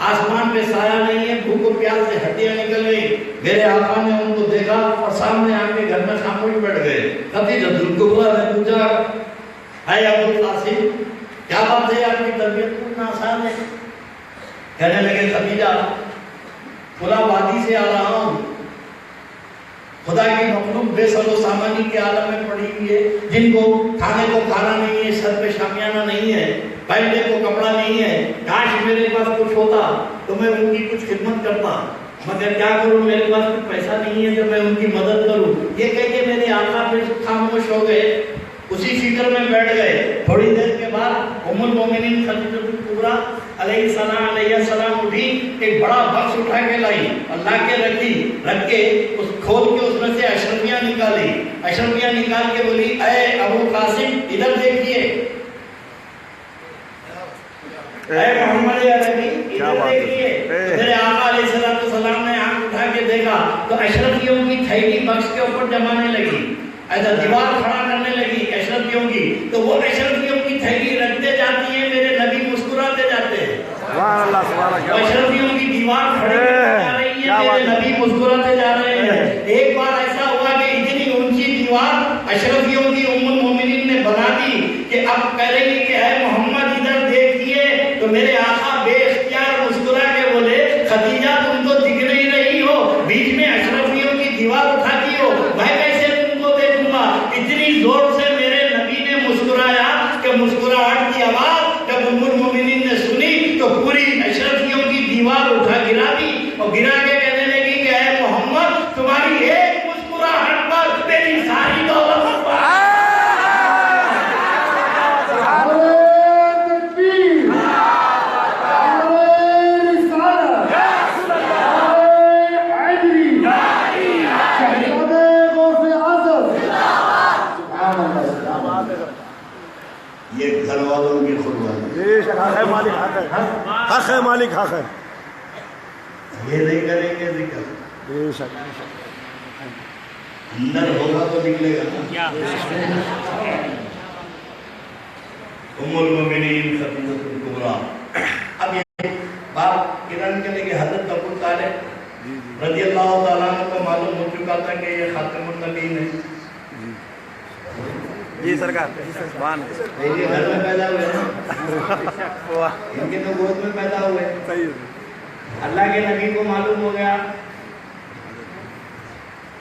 آسمان پہ سایہ نہیں ہے، بھوک و پیاس سے ہڈیاں نکل گئی۔ میرے آقا نے ان کو دیکھا اور سامنے آ کے گھر میں خاموش بیٹھ گئے۔ خدیجۃ الکبریٰ نے پوچھا اے ابو القاسم کیا بات ہے، آپ کی طبیعت کو ناساز ہے؟ کہنے لگے خدیجہ فلاں وادی سے آ رہا ہوں، خدا کی مخلوق بے سر و سامانی کے عالم میں پڑی ہوئی ہے، جن کو کھانے کو کھانا نہیں ہے، سر پہ شامیانہ نہیں ہے، پہننے کو کپڑا نہیں ہے، کاش میرے پاس کچھ ہوتا تو میں ان کی کچھ خدمت کرتا، مگر کیا کروں میرے پاس کچھ پیسہ نہیں ہے جو میں ان کی مدد کروں۔ یہ کہہ کے میرے آقا پھر خاموش ہو گئے، اسی فکر میں بیٹھ گئے۔ تھوڑی دیر کے بعد ام المومنین خدیجۃ الکبریٰ علیہ السلام اٹھی، ایک بڑا بکس اٹھا کے لائی اور لا کے رکھ کے اس کھول کے اس میں سے اشرفیاں نکالی، اشرفیاں نکال کے بولی اے ابو قاسم ادھر دیکھیے، اے محمد عربی ادھر دیکھیے۔ میرے آقا علیہ السلام نے آنکھ اٹھا کے دیکھا تو اشرفیوں کی تھیلی بکس کے اوپر جمانے لگی، ایسا دیوار کھڑا کرنے لگی اشرفیوں کی، تو وہ اشرفیوں کی تھیلی رکھتے جاتی ہیں، میرے نبی مسکراتے جاتے ہیں۔ اشرفیوں کی دیوار کھڑی جا رہی ہے، میرے نبی مسکراتے جا رہے ہیں۔ ایک بار ایسا ہوا کہ اتنی اونچی دیوار اشرفیوں کی ام المومنین نے بنا دی کہ اب کہہ رہی کہ اے محمد ادھر دیکھیے، تو میرے آقا بے اختیار مسکرا کے بولے خدیجہ تم تو دکھ نہیں رہی ہو، بیچ میں اشرفیوں کی دیوار اٹھاتی ہو، میں کیسے تم کو دیکھوں گا؟ اتنی زور سے میرے نبی نے مسکرایا کہ مسکراہٹ کی آواز جب ام المومنین نے سنی تو پوری اشرفیوں کی دیوار اٹھا گرا دی اور گرا کے کہنے لگی کہ اے محمد تمہاری ایک مسکراہٹ پر میری ساری دولت یہ گھر والوں کی قربانی، حق ہے مالک، حق ہے۔ یہ نہیں کریں گے ذکر، بے شک اندر ہوگا تو نکلے گا نا۔ ام المومنین خدیجۃ الکبریٰ۔ اب یہ بات ایران کے لئے حضرت ابو طالب رضی اللہ تعالیٰ عنہ کو معلوم ہو چکا تھا کہ یہ خاتم النبیین ہے۔ جی سرکار، سبحان اللہ۔ یہ گھر میں پیدا ہوئے ہیں، ان کے تو گود میں پیدا ہوئے۔ اللہ کے نبی کو معلوم ہو گیا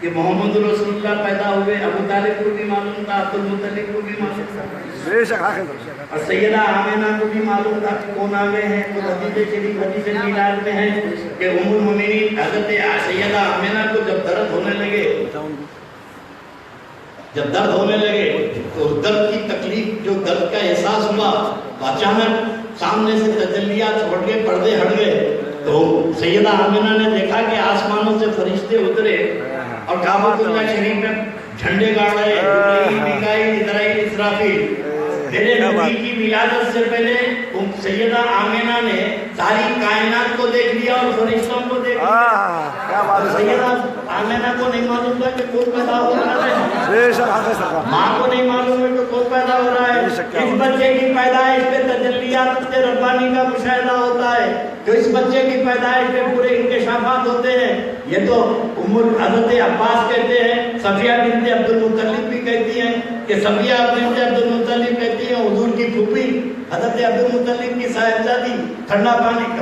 کہ محمد رسول اللہ پیدا ہوئے، ابو طالب کو بھی معلوم تھا، عبد المطلب کو بھی معلوم تھا، بے شک حق ہے۔ اور سیدہ آمینہ کو بھی معلوم تھا کہ کون آگے ہیں۔ تو حدیث شریف حدیث میلاد میں ہے کہ ام المومنین حضرت سیدہ آمینہ کو جب درد ہونے لگے تو درد کی تکلیف، جو درد کا احساس ہوا، اچانک سامنے سے تجلیات ہٹ گئے، پردے ہٹ گئے، تو سیدہ آمینہ نے دیکھا کہ آسمانوں سے فرشتے اترے اور کعبۃ اللہ شریف میں جھنڈے گاڑ رہے، جبرائیل، میکائیل، اسرافیل، میرے نبی کی ولادت سے پہلے سیدہ آمینہ نے ساری کائنات کو دیکھ لیا اور فرشتوں کو دیکھ لیا. کیا بات ہے سیدہ آمینہ کو نہیں معلوم تھا کہ کون پیدا ہو رہا ہے, بے شک حق ہے سرکار. ماں کو نہیں معلوم ہے کہ کون پیدا ہو رہا ہے. اس بچے کی پیدائش پہ تجلیات ربانی کا مشاہدہ ہوتا ہے, تو اس بچے کی پیدائش پہ پورے انکشافات ہوتے ہیں. یہ تو حضرت عباس کہتے ہیں, صفیہ بنت عبد المطلب بھی کہتی ہیں کہ صفیہ بنت عبد المطلب کہتی ہیں حضور کی پھوپھی حضرت عبد المطلب کی صاحبزادی ٹھنڈا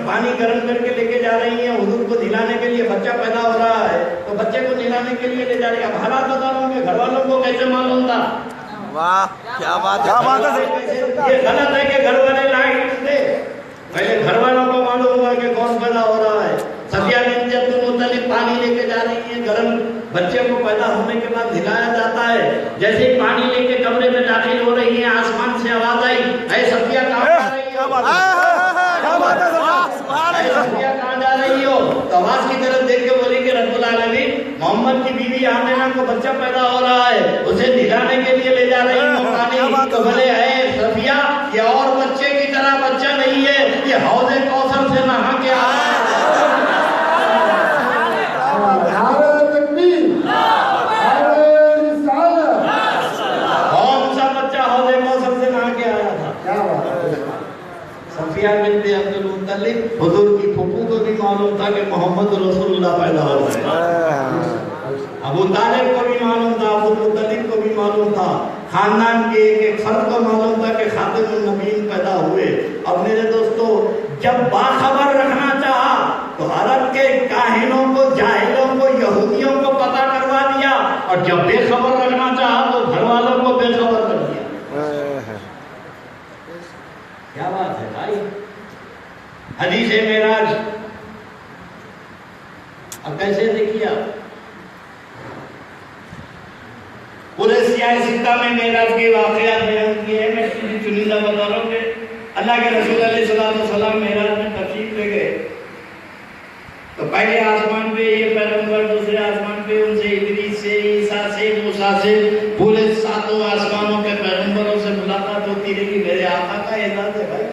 پانی گرم کر کے لے کے جا رہی ہیں حضور کو نہلانے کے لیے. بچہ پیدا ہو رہا ہے تو بچے کو نہلانے کے لیے لے جا رہی ہے. اب حالات بتا رہا ہوں کہ گھر والوں کو کیسے معلوم تھا؟ واہ کیا بات ہے. کیا بات ہے. یہ غلط ہے کہ گھر والے لائٹ تھے, پہلے گھر والوں کو معلوم ہوا کہ کون پیدا ہو رہا ہے. صفیہ بنت عبد المطلب پانی لے کے جا رہی ہیں گرم. بچے کو پیدا ہونے کے بعد ہلایا جاتا ہے. جیسے ہی پانی لے کے کمرے میں داخل ہو رہی ہیں آسمان سے آواز آئی, اے صفیہ کہاں جا رہی ہو؟ کیا بات ہے اے صفیہ کہاں جا رہی ہو؟ تو آواز کی طرف دیکھ کے بولی کہ رب العالمین محمد کی بیوی آمینہ کو بچہ پیدا ہو رہا ہے, اسے نہلانے کے لیے لے جا رہی ہوں پانی. تو بولے اے صفیہ یہ اور بچے کی طرح بچہ نہیں ہے, یہ حوض کوثر سے نہا کے آ رہا ہے. صفیہ بنت عبد المطلب حضور کی پھوپھو کو بھی معلوم تھا کہ محمد رسول اللہ پیدا ہو رہے ہیں. ابو طالب کو بھی معلوم تھا, ابو مطلب کو بھی معلوم تھا, خاندان کے ایک فرد کو معلوم تھا کہ خاتم النبیین پیدا ہوئے. اب میرے دوستو جب باخبر رکھنا چاہا تو عرب کے کاہنوں کو, جاہلوں کو, یہودیوں کو پتہ کروا دیا, اور جب بے خبر رکھنا چاہا تو گھر والوں کو بے خبر کر دیا. کیا بات ہے بھائی. حدیث معراج اب کیسے دیکھیے آپ, پورے سیاہ ستہ میں معراج کے واقعات بیان کیے ہیں. میں چنندہ بتا رہا ہوں کہ اللہ کے رسول علیہ السلام معراج میں تشریف لے گئے تو پہلے آسمان پہ یہ پیغمبر, دوسرے آسمان پہ ان سے ادریس سے, عیسیٰ سے, موسیٰ سے, پورے ساتوں آسمانوں کے پیغمبروں سے ملاقات ہوتی رہی. میرے آقا کا اعزاز ہے بھائی,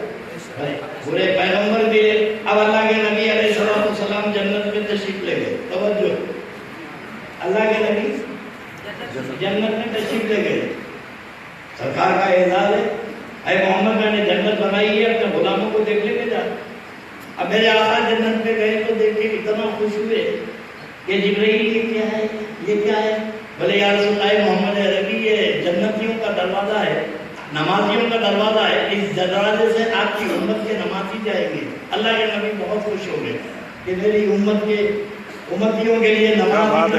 پورے پیغمبر بھی. اب اللہ کے نبی علیہ السلام جنت میں تشریف لے گئے. توجہ, اللہ کے نبی جنت میں تشریف لے گئے. سرکار کا اعزاز ہے, اے محمد میں نے جنت بنائی ہے, اپنے غلاموں کو دیکھ لے کے جا. اب میرے آقا جنت میں گئے تو دیکھ کے اتنا خوش ہوئے کہ جبرائیل یہ کیا ہے, یہ کیا ہے؟ بولے یا رسول اللہ محمد عربی یہ جنتیوں کا دروازہ ہے, نمازیوں کا دروازہ ہے, اس دروازے سے آپ کی امت کے نمازی جائیں گے. اللہ کے نبی بہت خوش ہو گئے کہ میری امت کے امتیوں کے لیے نماز کا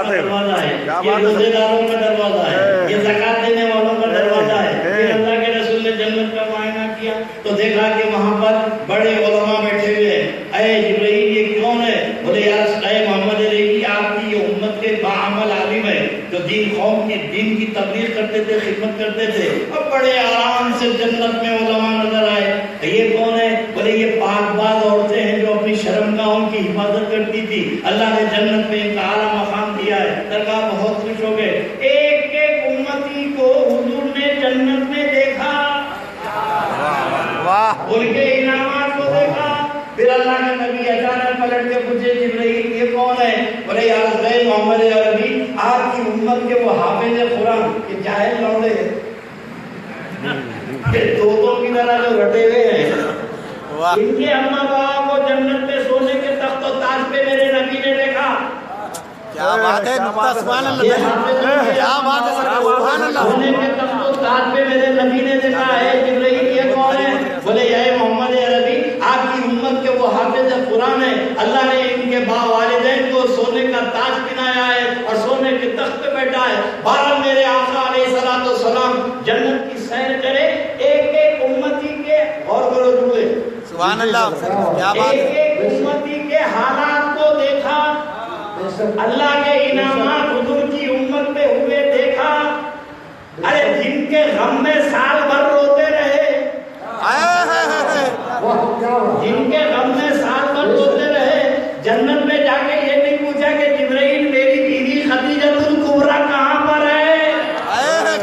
دروازہ ہے, یہ روزے داروں کا دروازہ ہے, یہ زکات دینے والوں کا دروازہ ہے. پھر اللہ کے رسول نے جنت کا معائنہ کیا تو دیکھا کہ وہاں پر بڑے علماء بیٹھے ہوئے ہیں. اے جبرائیل یہ کون ہے؟ بولے یا اے محمد علیہ آپ کی یہ امت کے باعمل عالم ہے جو دین قوم کے دین کی تبلیغ کرتے تھے, خدمت کرتے تھے. اب بڑے آرام سے جنت میں علماء نظر آئے. یہ کون ہے؟ بولے یہ پاک باز عورتیں ہیں جو اپنی شرمگاہوں کی حفاظت کرتی تھی. اللہ نے جنت میں ان کا اعلیٰ مقام دیا ہے. سرکار بہت خوش ہو گئے. ایک ایک امتی کو حضور نے جنت میں دیکھا, ان کے انعامات کو دیکھا. پھر اللہ کے نبی اچانک پلٹ کے پوچھے جبرائیل یہ کون ہے؟ بولے یا رسول اللہ محمد عربی آپ کی امت کے وہ حافظ قرآن کے جاہل لوڑے ہیں, طوطوں کی طرح جو رٹے ہوئے ہیں. ان کے اماں باپ کو جنت میں سونے کے تخت و تاج پہ میرے نبی نے دیکھا. کیا بات ہے, سبحان اللہ, کیا بات ہے سرکار, سبحان اللہ. سونے کے تخت و تاج پہ میرے نبی نے دیکھا. ہے جبرائیل یہ کون ہے؟ بولے اے محمد عربی آپ کی امت کے وہ حافظ قرآن ہے. اللہ نے ان کے با والدین کو سونے کا تاج پہنایا ہے اور سونے کے تخت پہ بیٹھا ہے. بہرحال میرے آقا علیہ السلام جنت کی سیر کرے, ایک ایک امتی کے اور کرو ہوئے. سبحان اللہ, کیا بات ہے. ایک ایک امتی کے حالات کو دیکھا, اللہ کے انعامات حضور کی امت پہ ہوئے دیکھا. ارے جن کے غم میں سال بھر روتے رہے, جن کے غم میں سال بھر روتے رہے, جنت میں جا کے یہ نہیں پوچھا کہ جبرائیل میری بیوی خدیجہ الکبریٰ کہاں پر ہے.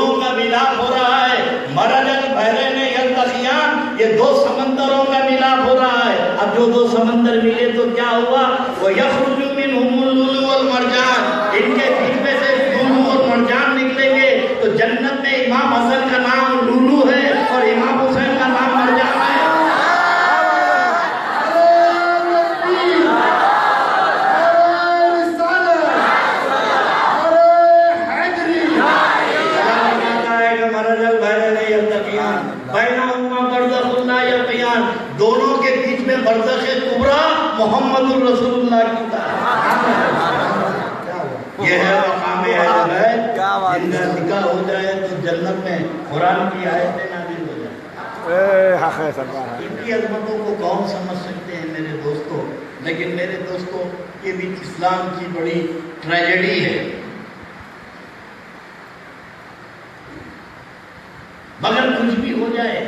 دونوں کا ملاپ ہو رہا ہے. مرج البحرین یلتقیان، یہ دو سمندروں کا ملاپ ہو رہا ہے. اب جو دو سمندر ملے تو کیا ہوا؟ وَيَخْرُجُ مِنْهُمُ اللُّؤْلُؤُ وَالْمَرْجَانُ، ان کے بیچ میں سے لولو اور مرجان نکلیں گے. تو جنت میں امام حسن کا نام لولو ہے اور امام حسین کا نام مرجان ہے. دونوں کے بیچ میں برزخ کبریٰ محمد الرسول اللہ کی یہ ہے مقام اہل بیت. جن کا نکاح ہو جائے تو جنت میں قرآن کی آیتیں نازل ہو جائیں. ان کی عظمتوں کو کون سمجھ سکتے ہیں میرے دوستوں؟ لیکن میرے دوستوں یہ بھی اسلام کی بڑی ٹریجڈی ہے. مگر کچھ بھی ہو جائے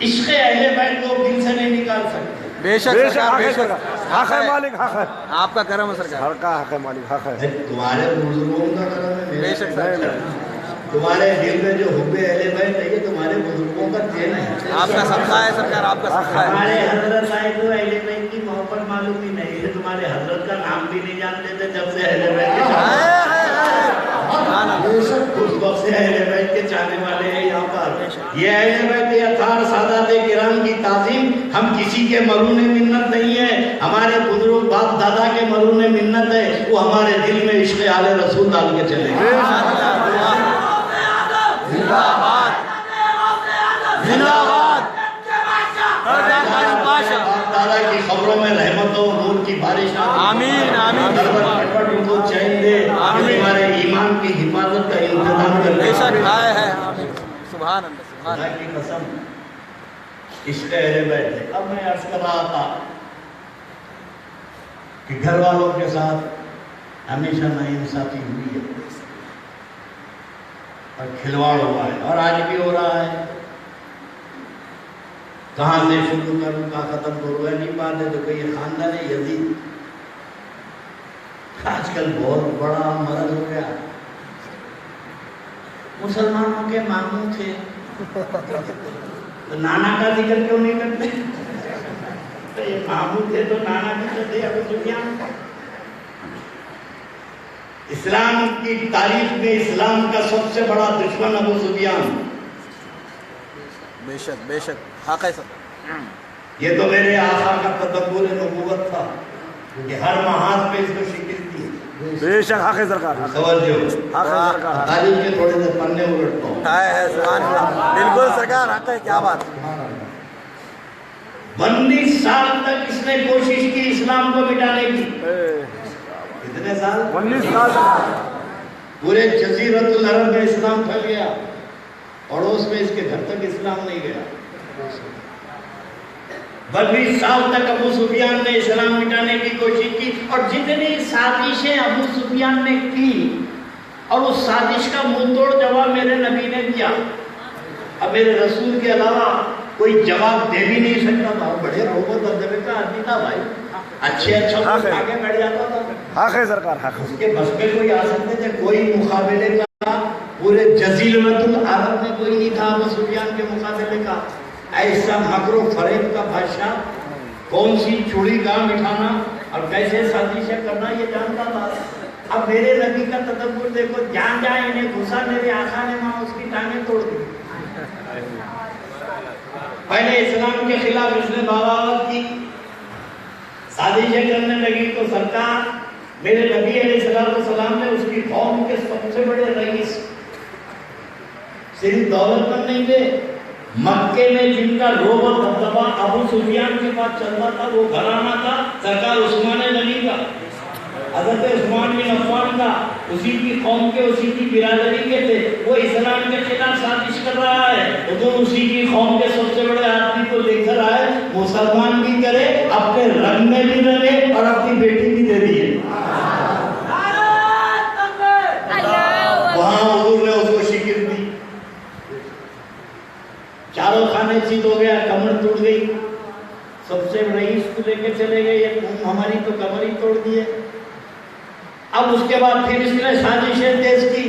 عشق اہل بیت کو دل سے نہیں نکال سکتے. بے شک سرکار، بے شک حق ہے مالک، حق ہے آپ کا کرم ہے سرکار. ہر کا حق ہے مالک، حق ہے. تمہارے بزرگوں کا کرم ہے، بے شک سرکار. تمہارے دل میں جو حب اہل بیت ہے یہ تمہارے بزرگوں کا دین ہے. آپ کا صدقہ ہے سرکار، آپ کا صدقہ ہے. ہمارے حضرت آئے تو اہل بیت کی محبت معلوم ہی نہیں ہے. تمہارے حضرت کا نام بھی نہیں جانتے تھے جب سے اہل بیت کے اس وقت سے اہل بیت کے چاہنے والے ہیں یہاں پر. یہ اہل بیت اطہار سادات کرام کی تعظیم ہم کسی کے مرہون منت نہیں ہے. ہمارے بزرگ باپ دادا کے مرہون منت ہے. وہ ہمارے دل میں عشق آل رسول ڈال کے چلے گئے. زندہ باد، زندہ باد. دادا کی خبروں میں رحمتوں اور نور کی بارش. آمین آمین. کو چین دے. ہمارے ایمان کی حفاظت کا انتظام کر. بے شک ہے. سبحان اللہ، سبحان اللہ کی قسم عشق اہل بیت ہے. اب میں عرض کر رہا تھا کہ گھر والوں کے ساتھ ہمیشہ ناانصافی ہوئی ہے اور کھلواڑ ہوا ہے اور آج بھی ہو رہا ہے. کہاں سے شروع کروں کہاں ختم کروں؟ نہیں بات ہے تو کہ یہ خاندان یزید آج کل بہت بڑا مرض ہو گیا. مسلمانوں کے ماموں تھے تو نانا کا ذکر کیوں نہیں کرتے؟ تو یہ ماموں تھے تو نانا بھی تو تھے ابو سفیان. اسلام کی تاریخ میں اسلام کا سب سے بڑا دشمن ابو سفیان. بے شک، بے شک حق ہے سر. یہ تو میرے آقا کا تدبر نبوت تھا کہ ہر محاذ پہ اس کو شکست دی. بے شک حق ہے سرکار، توجہ حق ہے سرکار. تاریخ کے تھوڑے سے پنے الٹتا ہوں. ہے سبحان اللہ. بالکل سرکار حق ہے. کیا بات. 19 سال تک اس نے کوشش کی اسلام کو مٹانے کی. کتنے سال؟ 19 سال. پورے جزیرت العرب میں اسلام پھیل گیا. پڑوس میں اس کے گھر تک اسلام نہیں گیا. 22 سال تک ابو سفیان نے اسلام مٹانے کی کوشش کی اور جتنی سازشیں ابو سفیان نے کی اور اس سازش کا منہ توڑ جواب میرے نبی نے دیا. اب میرے رسول کے علاوہ کوئی جواب دے بھی نہیں سکتا تھا. بڑے روبو دبدبے کا آدمی تھا بھائی. اچھا آگے بیٹھ جاتا تھا. حق ہے سرکار، حق. اس کے بس میں کوئی آ سکتے تھے؟ کوئی مقابلے کا پورے جزیرۃ العرب میں کوئی نہیں تھا ابو سفیان کے مقابلے کا. ایسا مکر و فریب کا بادشاہ کون سی چوڑی کہاں بٹھانا اور کیسے سازشیں کرنا یہ جانتا تھا. اب میرے نبی کا تدبر دیکھو. جان جائے انہیں گھسا میرے آقا نے وہاں اس کی ٹانگیں توڑ دی. پہلے اسلام کے خلاف اس نے بغاوت کی، سازشیں کرنے لگی تو سرکار میرے نبی علیہ السلام نے اس کی قوم کے سب سے بڑے رئیس صرف دولت مند نہیں تھے، مکے میں جن کا روب و دبدبہ ابو سفیان کے پاس چلتا تھا وہ گھرانہ تھا سرکار عثمان غنی کا، حضرت عثمان بن عفان کا. اسی کی قوم کے، اسی کی برادری کے تھے. وہ اسلام کے خلاف سازش کر رہا ہے تو اسی کی قوم کے سب سے بڑے آدمی کو لے کر آئے. مسلمان بھی کرے، اپنے رنگ میں بھی رہے اور اپنی بیٹی بھی دے دیے. وہاں حضور نے اس کو شکست دی. چاروں خانے چیت ہو گیا، کمر ٹوٹ گئی. سب سے رئیس کو لے کے چلے گئے، یہ ہماری تو کمر ہی توڑ دیے. اب اس کے بعد پھر اس نے سازشیں تیز کی.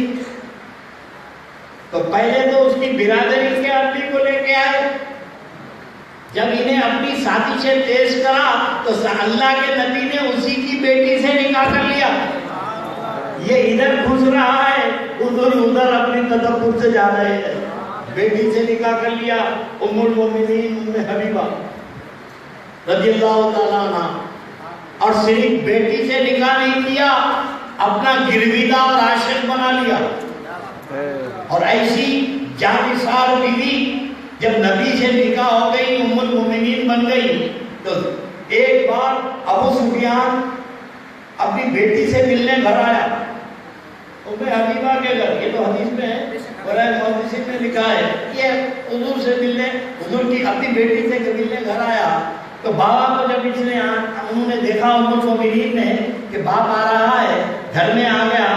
تو پہلے تو اس کی برادری کے آدمی کو لے کے آئے. جب انہیں اپنی سازشیں تیز کرا تو اللہ کے نبی نے اسی کی بیٹی سے نکاح کر لیا. یہ ادھر گھس رہا ہے, ادھر اپنی تدبر سے جا رہے ہیں. بیٹی سے نکاح کر لیا, ام المومنین ام حبیبہ رضی اللہ تعالیٰ عنہ. اور صرف بیٹی سے نکاح نہیں کیا, اپنا گرویدہ اور عاشق بنا لیا. اور ایسی جانثار بیوی جب نبی سے نکاح ہو گئی, ام المومنین بن گئی, تو ایک بار ابو سفیان اپنی بیٹی سے ملنے گھر آیا, ام حبیبہ کے گھر. یہ تو حدیث میں ہے, قرآن محدثین میں لکھا ہے. یہ حضور سے ملنے, حضور کی اپنی بیٹی سے ملنے گھر آیا. تو بابا کو جب اس نے انہوں نے دیکھا ام المومنین نے کہ باپ آ رہا ہے, گھر میں آ گیا,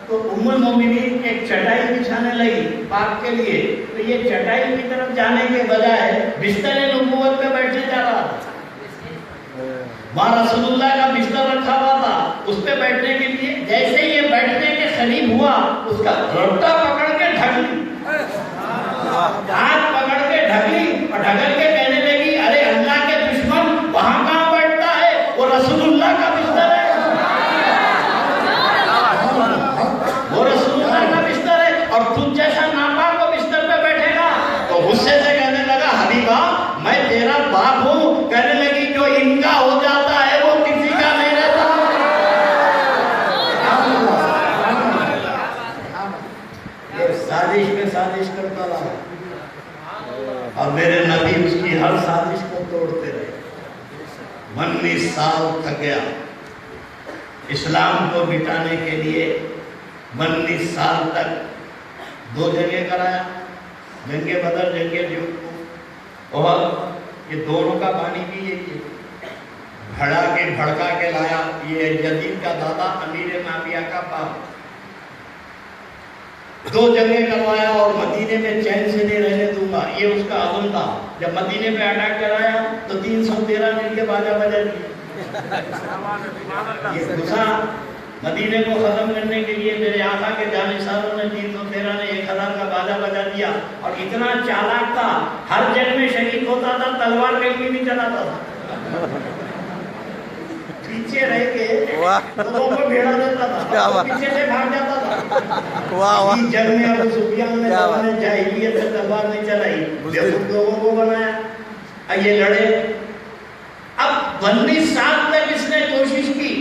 تو ام المومنین ایک چٹائی بچھانے لگی باپ کے لیے. تو یہ چٹائی کی طرف جانے کے بجائے بستر نبوت پہ بیٹھنے جا رہا تھا. وہاں رسول اللہ کا بستر رکھا ہوا تھا, اس پہ بیٹھنے کے لیے. جیسے یہ بیٹھنے کے قریب ہوا, اس کا رٹا پکڑ کے ڈھک لی, ہاتھ پکڑ کے ڈھک لی, اور ڈھکل کے کہنے لگی ارے اللہ کے دشمن, وہاں کہاں بیٹھتا ہے, وہ رسول اللہ کا بستر ہے, وہ رسول اللہ کا بستر ہے, اور تم جیسا ناپاک کو بستر پہ بیٹھے گا. تو غصے سے کہنے لگا حبیبہ میں تیرا باپ ہوں. کہنے لگی جو ان کا ہو جاتا ہے وہ کسی کا نہیں رہتا. سازش میں سازش کرتا رہا, اور میرے نبی اس کی ہر سازش کو توڑتے رہے. 19 سال تک گیا اسلام کو مٹانے کے لیے. 19 سال تک 2 جنگیں کرایا, جنگ بدر, جنگ اور یہ دونوں کا بانی بھی یہی ہے. بھڑکا کے لایا. یہ یزید کا دادا امیر معاویہ کا باپ. 2 جنگیں کروایا, اور مدینے میں چین سے نہیں رہنے دوں گا, یہ اس کا عزم تھا. جب مدینے پہ اٹیک کرایا تو 313 مل کے باجا بجا دیے. یہ گھسا مدینے کو ختم کرنے کے لیے. میرے آقا کے جانثاروں نے 313 نے 1000 کا باجا بجا دیا. اور اتنا چالاک تھا, ہر جنگ میں شہید ہوتا تھا, تلوار کہیں بھی نہیں چلاتا تھا, پیچھے رہ کے لوگوں کو بھیڑا دیتا تھا, پیچھے سے بھاگ جاتا تھا. جنگ میں ابو سفیان نے زمانے جاہلیت سے تلوار نہیں چلائی, بیوقوف لوگوں کو بنایا, یہ لڑے. اب 19 سال تک اس نے کوشش کی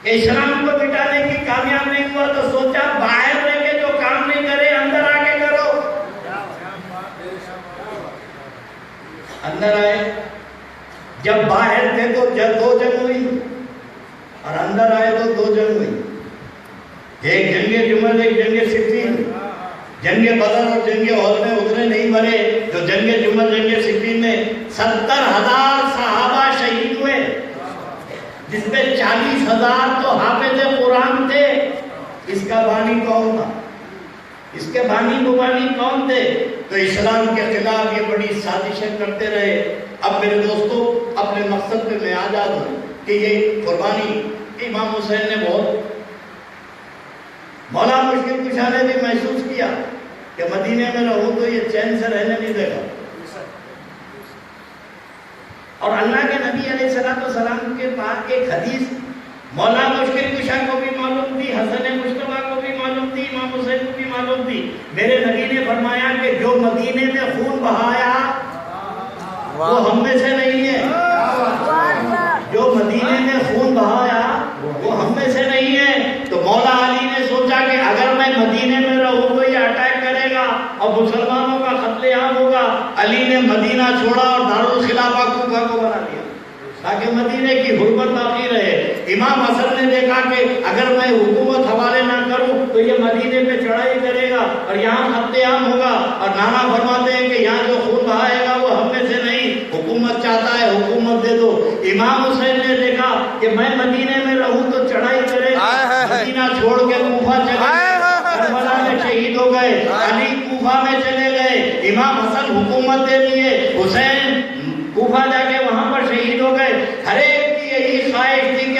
کہ اسلام کو مٹانے کی, کامیاب نہیں ہوا. تو سوچا باہر رہ کے جو کام نہیں کرے اندر آ کے کرو. اندر آئے. جب باہر تھے تو 2 جنگ ہوئی, اور اندر آئے تو 2 جنگ ہوئی. ایک جنگ جمل, ایک جنگ صفین. جنگ بدر اور جنگ احد میں اتنے نہیں مرے جو جنگ جمل, جنگ صفین میں 70,000 صحابہ شہید ہوئے, جس میں 40,000 تو حافظ قرآن تھے. اس کا بانی کون تھا, اس کے بانی مبانی کون تھے؟ تو اسلام کے خلاف یہ بڑی سازشیں کرتے رہے. اب میرے دوستو اپنے مقصد پہ میں آ جاتا ہوں کہ یہ قربانی امام حسین نے بہت, مولا مشکل کشا نے بھی محسوس کیا کہ مدینے میں رہوں تو یہ چین سے رہنے نہیں دے گا. اور اللہ کے نبی علیہ السلام کے پاس ایک حدیث مولا مشکل کشا کو بھی معلوم تھی, حسن مصطفیٰ کو بھی معلوم تھی, امام حسین کو بھی معلوم تھی. میرے نبی نے فرمایا کہ جو مدینے میں خون بہایا وہ ہم میں سے نہیں ہے. جو مدینے میں خون بہایا وہ ہم میں سے نہیں ہے. تو مولا علی نے سوچا کہ اگر میں مدینے میں رہوں تو یہ اٹیک کرے گا اور مسلمانوں کا قتل عام ہوگا. علی نے مدینہ چھوڑا اور دارالخلافہ کوفہ کو بنا دیا تاکہ مدینے کی حرمت باقی رہے. امام حسن نے دیکھا کہ اگر میں حکومت حوالے نہ کروں تو یہ مدینے پہ چڑھائی کرے گا اور یہاں قتل عام ہوگا. اور نانا فرماتے ہیں کہ یہاں جو خون بہائے گا وہ ہم میں سے نہیں, حکومت چاہتا ہے حکومت دے دو. امام حسین نے دیکھا کہ میں مدینے میں رہوں تو چڑھائی کرے گا, مدینہ چھوڑ کے کوفہ چلے گئے, کربلا میں شہید ہو گئے. علی کوفہ میں چلے گئے, امام حسن حکومت دے دیے, حسین کوفہ جا کے وہاں پر شہید ہو گئے. ہر ایک کی یہی خواہش تھی کہ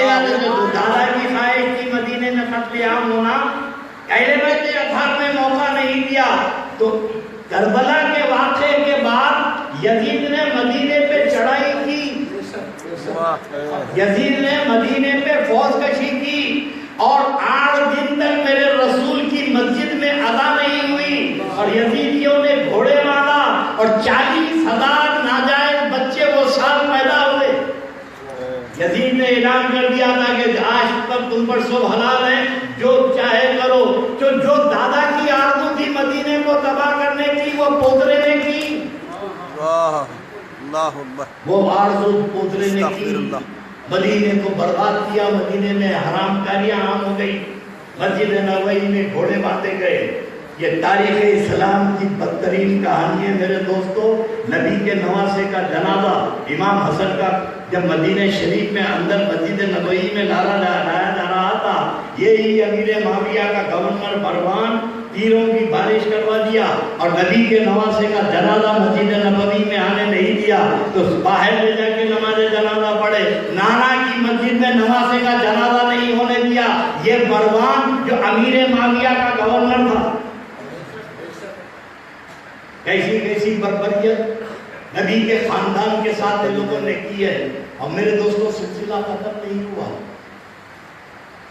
ارادے سے جو دادا کی خواہش تھی مدینے میں قتل عام ہونا، اہل بیت اطہار نے موقع نہیں دیا، تو کربلا کے واقعے کے بعد یزید نے مدینے پہ چڑھائی کی، یزید نے مدینے پہ فوج کشی کی، اور 8 دن تک میرے رسول کی مسجد میں ادا نہیں ہوئی، اور یزیدیوں نے گھوڑے مارا، اور 40,000 ناجائز بچے وہ سال پیدا ہوئے۔ یزید نے اعلان کر دیا تھا کہ آج تک تم پر سب حلال ہے، جو چاہے کرو۔ جو دادا کی آرزو تھی مدینے کو تباہ کرنے کی، وہ پوترے نے کی، اللہ اکبر، وہ آرزو پوترے نے کی، مدینے کو برباد کیا، مدینے میں حرام کاریاں عام ہو گئی، مسجد نبوی میں گھوڑے باندھے گئے۔ یہ تاریخ اسلام کی بدترین کہانی ہے میرے دوستو۔ نبی کے نواسے کا جنازہ امام حسن کا جب مدینہ شریف میں اندر مسجد نبوی میں لایا جا رہا تھا، یہی امیر معاویہ کا گورنر مروان تیروں کی بارش کروا دیا، اور نبی کے نواسے کا جنازہ مسجد نبوی میں آنے نہیں دیا، تو باہر لے جا کے نماز جنازہ پڑھے۔ نانا کی مسجد میں نواسے کا جنازہ نہیں ہونے دیا، یہ مروان جو امیر معاویہ کا گورنر تھا۔ کیسی کیسی بربریت نبی کے خاندان کے ساتھ ان لوگوں نے کی ہے، اور میرے دوستوں سلسلہ ختم نہیں ہوا،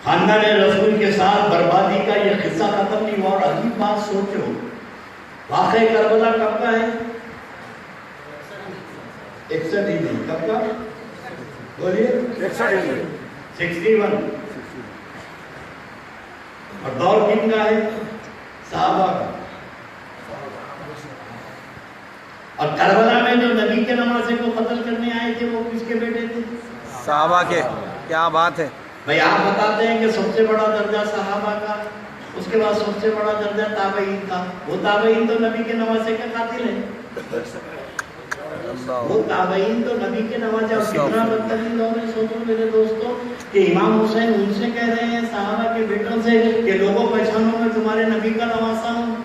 خاندان رسول کے ساتھ بربادی کا یہ قصہ ختم نہیں ہوا۔ اور عجیب بات سوچو، واقعہ کربلا کب کا ہے؟ 61 ہجری، کب کا؟ بولیے 61۔ اور دور کن کا ہے؟ صحابہ کا۔ اور کربلا میں جو نبی کے نواسے کو قتل کرنے آئے تھے وہ کس کے بیٹے تھے؟ صحابہ کے۔ کیا بات ہے بھئی، آپ بتاتے ہیں کہ سب سے بڑا درجہ صحابہ کا، اس کے بعد سب سے بڑا درجہ تابعین کا۔ وہ تابعین تو نبی کے نواسے کے قاتل ہیں، وہ تابعین تو نبی کے نواسے۔ اور کتنا بدترین دور ہے، سوچو میرے دوستوں، کہ امام حسین ان سے کہہ رہے ہیں صحابہ کے بیٹوں سے کہ لوگوں پہچانوں میں تمہارے نبی کا نواسا ہوں،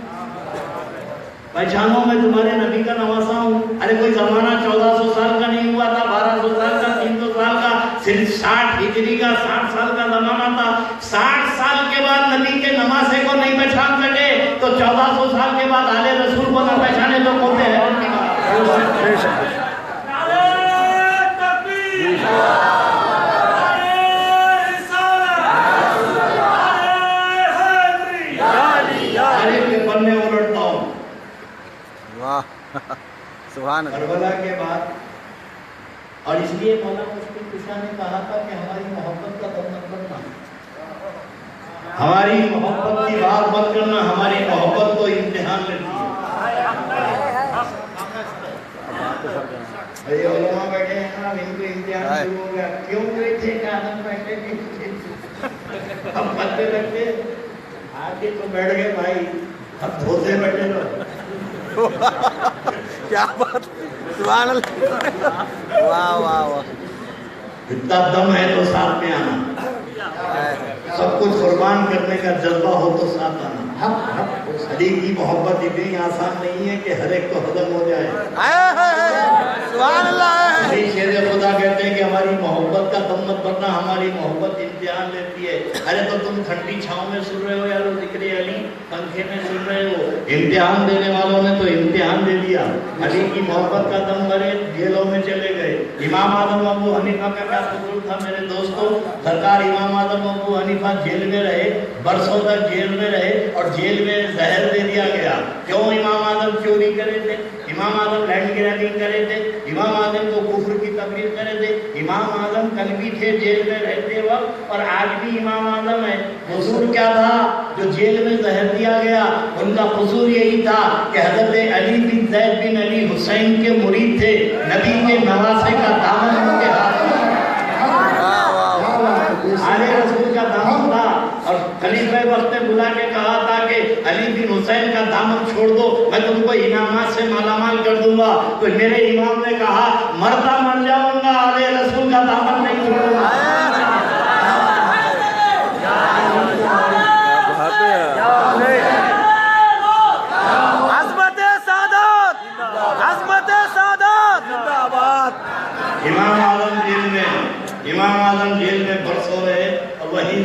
پہچانوں میں تمہارے نبی کا نواسا ہوں۔ ارے کوئی زمانہ 1400 سال کا نہیں ہوا تھا، 1200 سال کا، 300 سال کا، صرف 60 ہجری کا، 60 سال کا زمانہ تھا۔ 60 سال کے بعد نبی کے نواسے کو نہیں پہچان سکے تو 1400 سال کے بعد آل رسول کو نہ پہچانے تو کون ہے؟ سبحان اللہ۔ کربلا کے بعد، اور اس لیے مولانا مفتی کشا نے کہا تھا کہ ہماری محبت کا دم مت کرنا، ہماری محبت کی بات مت کرنا، ہماری محبت کو امتحان لیتی ہے۔ بھئی علماء بیٹھے ہیں نا، ان کو امتحان شروع ہو گیا، کیوں بیٹھے کہ آدم بیٹھے نہیں، ہم پتے لگتے آگے تو بیٹھ گئے بھائی، اب دھوتے بیٹھے تو کیا بات، سبحان اللہ، واہ واہ واہ، اتنا دم ہے تو ساتھ میں آنا، سب کچھ قربان کرنے کا جذبہ ہو تو ساتھ آنا۔ علی کی محبت اتنی آسان نہیں ہے کہ ہر ایک کو ہضم ہو جائے۔ سبحان اللہ۔ علی شیر خدا کہتے ہیں کہ ہماری محبت کا دم مت بھرنا، ہماری محبت امتحان لیتی ہے۔ ارے تو تم ٹھنڈی چھاؤں میں سن رہے ہو یا ذکر علی پنکھے میں سن رہے ہو، امتحان دینے والوں نے تو امتحان دے دیا۔ علی کی محبت کا دم بھرے، جیلوں میں چلے گئے۔ امام اعظم ابو حنیفہ کا کیا قصور تھا میرے دوستوں؟ سرکار امام اعظم ابو حنیفہ جیل میں رہے، برسوں تک جیل میں رہے، اور جیل میں زہر دے دیا گیا۔ کیوں؟ امام اعظم چوری کرے تھے، امام اعظم لینڈ گرابنگ کرے تھے، امام اعظم کو کفر کی تبلیغ کرے تھے۔ امام اعظم کل بھی تھے جیل میں رہتے وقت، اور آج بھی امام اعظم ہے۔ قصور کیا تھا جو جیل میں زہر دیا گیا؟ ان کا قصور یہی تھا کہ حضرت علی بن زید بن علی حسین کے مرید تھے، نبی کے نواسے کا دامن ان کے ہاتھ میں، آل رسول کا دامن تھا۔ اور خلیفہ وقت نے بلا کے کہا تھا کہ علی بن حسین کا دامن چھوڑ دو، میں تم کو انعامات سے مالا مال کر دوں گا۔ تو میرے امام نے کہا مرتا مر جاؤں گا، آل رسول کا دامن نہیں چھوڑوں گا۔ عظمت سعادت، عظمت سعادت، زندہ باد۔ امام اعظم جیل میں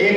1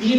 3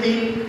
3,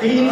3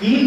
3